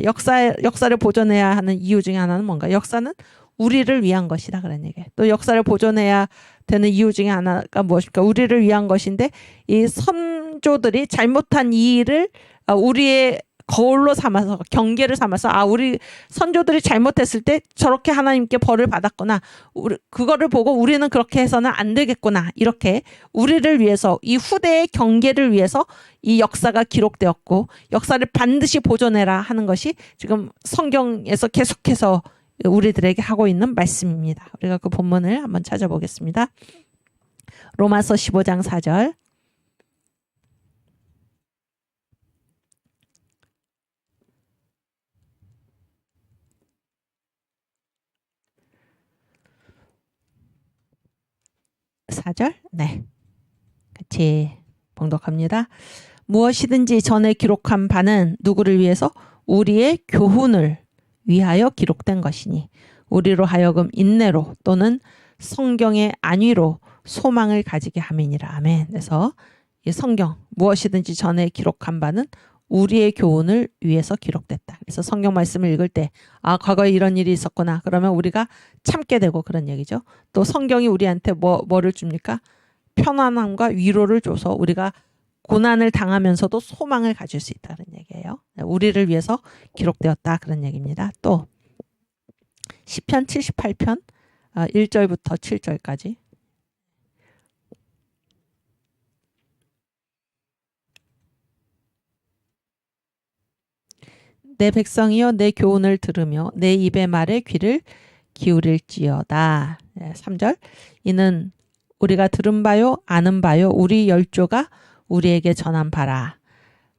역사를 보존해야 하는 이유 중에 하나는 뭔가? 역사는 우리를 위한 것이다. 그런 얘기예요. 또 역사를 보존해야 되는 이유 중에 하나가 무엇입니까? 우리를 위한 것인데 이 선조들이 잘못한 이 일을 우리의 거울로 삼아서 경계를 삼아서 우리 선조들이 잘못했을 때 저렇게 하나님께 벌을 받았구나. 그거를 보고 우리는 그렇게 해서는 안 되겠구나. 이렇게 우리를 위해서 이 후대의 경계를 위해서 이 역사가 기록되었고 역사를 반드시 보존해라 하는 것이 지금 성경에서 계속해서 우리들에게 하고 있는 말씀입니다. 우리가 그 본문을 한번 찾아보겠습니다. 로마서 15장 4절. 네. 같이 봉독합니다. 무엇이든지 전에 기록한 바는 누구를 위해서? 우리의 교훈을 위하여 기록된 것이니 우리로 하여금 인내로 또는 성경의 안위로 소망을 가지게 함이니라. 아멘. 그래서 이 성경 무엇이든지 전에 기록한 바는 우리의 교훈을 위해서 기록됐다. 그래서 성경 말씀을 읽을 때 과거에 이런 일이 있었구나. 그러면 우리가 참게 되고 그런 얘기죠. 또 성경이 우리한테 뭐를 줍니까? 편안함과 위로를 줘서 우리가 고난을 당하면서도 소망을 가질 수 있다는 얘기예요. 우리를 위해서 기록되었다. 그런 얘기입니다. 또 시편 78편 1절부터 7절까지. 내 백성이여 내 교훈을 들으며 내 입의 말에 귀를 기울일지어다. 3절. 이는 우리가 들은 바요 아는 바요 우리 열조가 우리에게 전한 바라.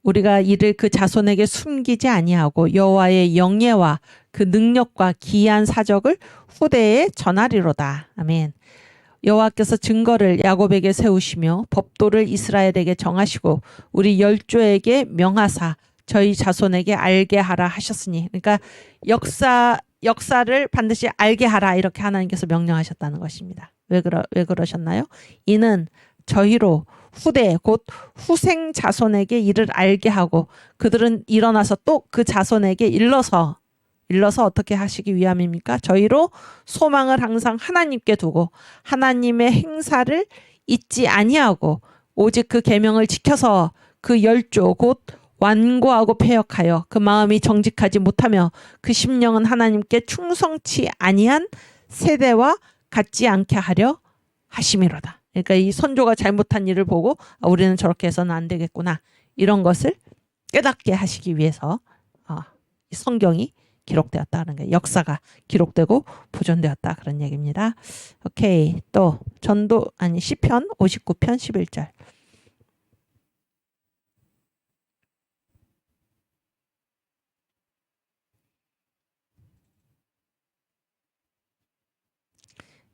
우리가 이를 그 자손에게 숨기지 아니하고 여호와의 영예와 그 능력과 기이한 사적을 후대에 전하리로다. 아멘. 여호와께서 증거를 야곱에게 세우시며 법도를 이스라엘에게 정하시고 우리 열조에게 명하사 저희 자손에게 알게 하라 하셨으니, 그러니까 역사를 반드시 알게 하라 이렇게 하나님께서 명령하셨다는 것입니다. 왜 그러셨나요? 이는 저희로 후대 곧 후생 자손에게 이를 알게 하고 그들은 일어나서 또 그 자손에게 일러서 어떻게 하시기 위함입니까? 저희로 소망을 항상 하나님께 두고 하나님의 행사를 잊지 아니하고 오직 그 계명을 지켜서 그 열조 곧 완고하고 패역하여 그 마음이 정직하지 못하며 그 심령은 하나님께 충성치 아니한 세대와 같지 않게 하려 하심이로다. 그러니까 이 선조가 잘못한 일을 보고 우리는 저렇게 해서는 안 되겠구나. 이런 것을 깨닫게 하시기 위해서 성경이 기록되었다는 거예요. 역사가 기록되고 보존되었다. 그런 얘기입니다. 오케이. 또 시편 59편 11절.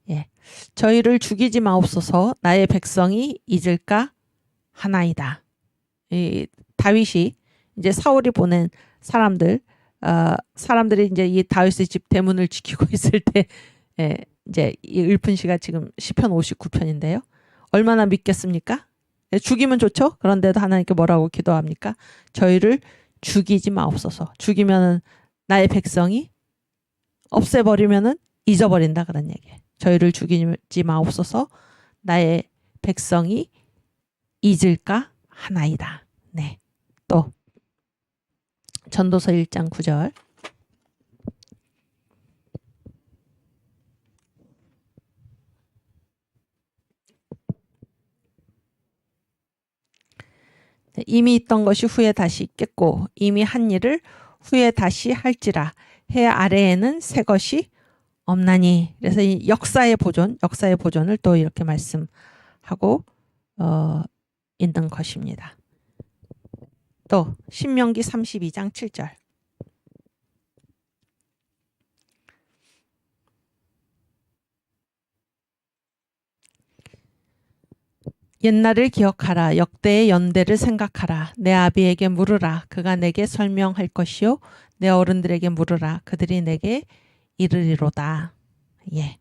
예. 저희를 죽이지 마옵소서 나의 백성이 잊을까 하나이다. 이 다윗이 이제 사울이 보낸 사람들이 이제 이 다윗의 집 대문을 지키고 있을 때 이제 이 읊은 시가 지금 시편 59편인데요. 얼마나 믿겠습니까? 죽이면 좋죠. 그런데도 하나님께 뭐라고 기도합니까? 저희를 죽이지 마옵소서. 죽이면은 나의 백성이 없애버리면은 잊어버린다 그런 얘기예요. 저희를 죽이지 마옵소서 나의 백성이 잊을까 하나이다. 네. 또 전도서 1장 9절. 이미 있던 것이 후에 다시 있겠고 이미 한 일을 후에 다시 할지라 해 아래에는 새 것이 없나니. 그래서 이 역사의 보존을 또 이렇게 말씀하고 있는 것입니다. 또 신명기 32장 7절. 옛날을 기억하라. 역대의 연대를 생각하라. 내 아비에게 물으라. 그가 내게 설명할 것이요. 내 어른들에게 물으라. 그들이 내게 이르리로다. 예,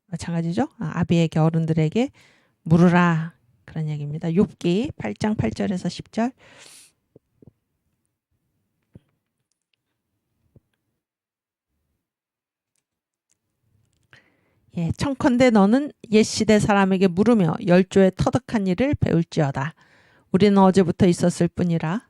마찬가지죠. 아비에게 어른들에게 물으라. 그런 얘기입니다. 욥기 8장 8절에서 10절. 예, 청컨대 너는 옛시대 사람에게 물으며 열조의 터득한 일을 배울지어다. 우리는 어제부터 있었을 뿐이라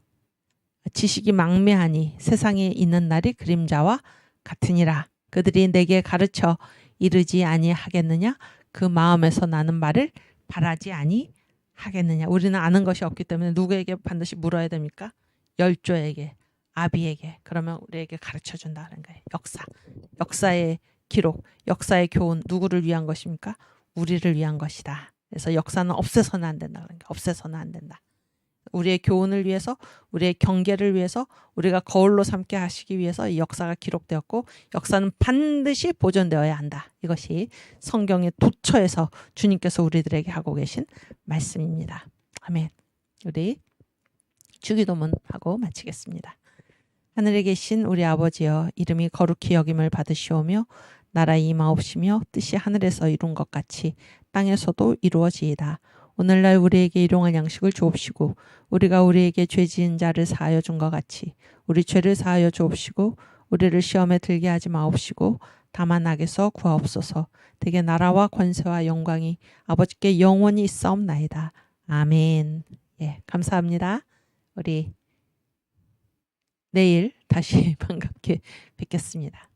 지식이 망매하니 세상에 있는 날이 그림자와 같으니라. 그들이 내게 가르쳐 이르지 아니하겠느냐? 그 마음에서 나는 말을 바라지 아니하겠느냐? 우리는 아는 것이 없기 때문에 누구에게 반드시 물어야 됩니까? 열조에게, 아비에게. 그러면 우리에게 가르쳐 준다는 거예요. 역사의 기록, 역사의 교훈. 누구를 위한 것입니까? 우리를 위한 것이다. 그래서 역사는 없애서는 안 된다. 그러니까 없애서는 안 된다. 우리의 교훈을 위해서, 우리의 경계를 위해서, 우리가 거울로 삼게 하시기 위해서 이 역사가 기록되었고, 역사는 반드시 보존되어야 한다. 이것이 성경의 도처에서 주님께서 우리들에게 하고 계신 말씀입니다. 아멘. 우리 주기도문하고 마치겠습니다. 하늘에 계신 우리 아버지여, 이름이 거룩히 여김을 받으시오며 나라 임하옵시며 뜻이 하늘에서 이룬 것 같이 땅에서도 이루어지이다. 오늘날 우리에게 일용할 양식을 주옵시고 우리가 우리에게 죄 지은 자를 사하여 준 것 같이 우리 죄를 사하여 주옵시고 우리를 시험에 들게 하지 마옵시고 다만 악에서 구하옵소서. 대개 나라와 권세와 영광이 아버지께 영원히 있사옵나이다. 아멘. 예, 감사합니다. 우리 내일 다시 반갑게 뵙겠습니다.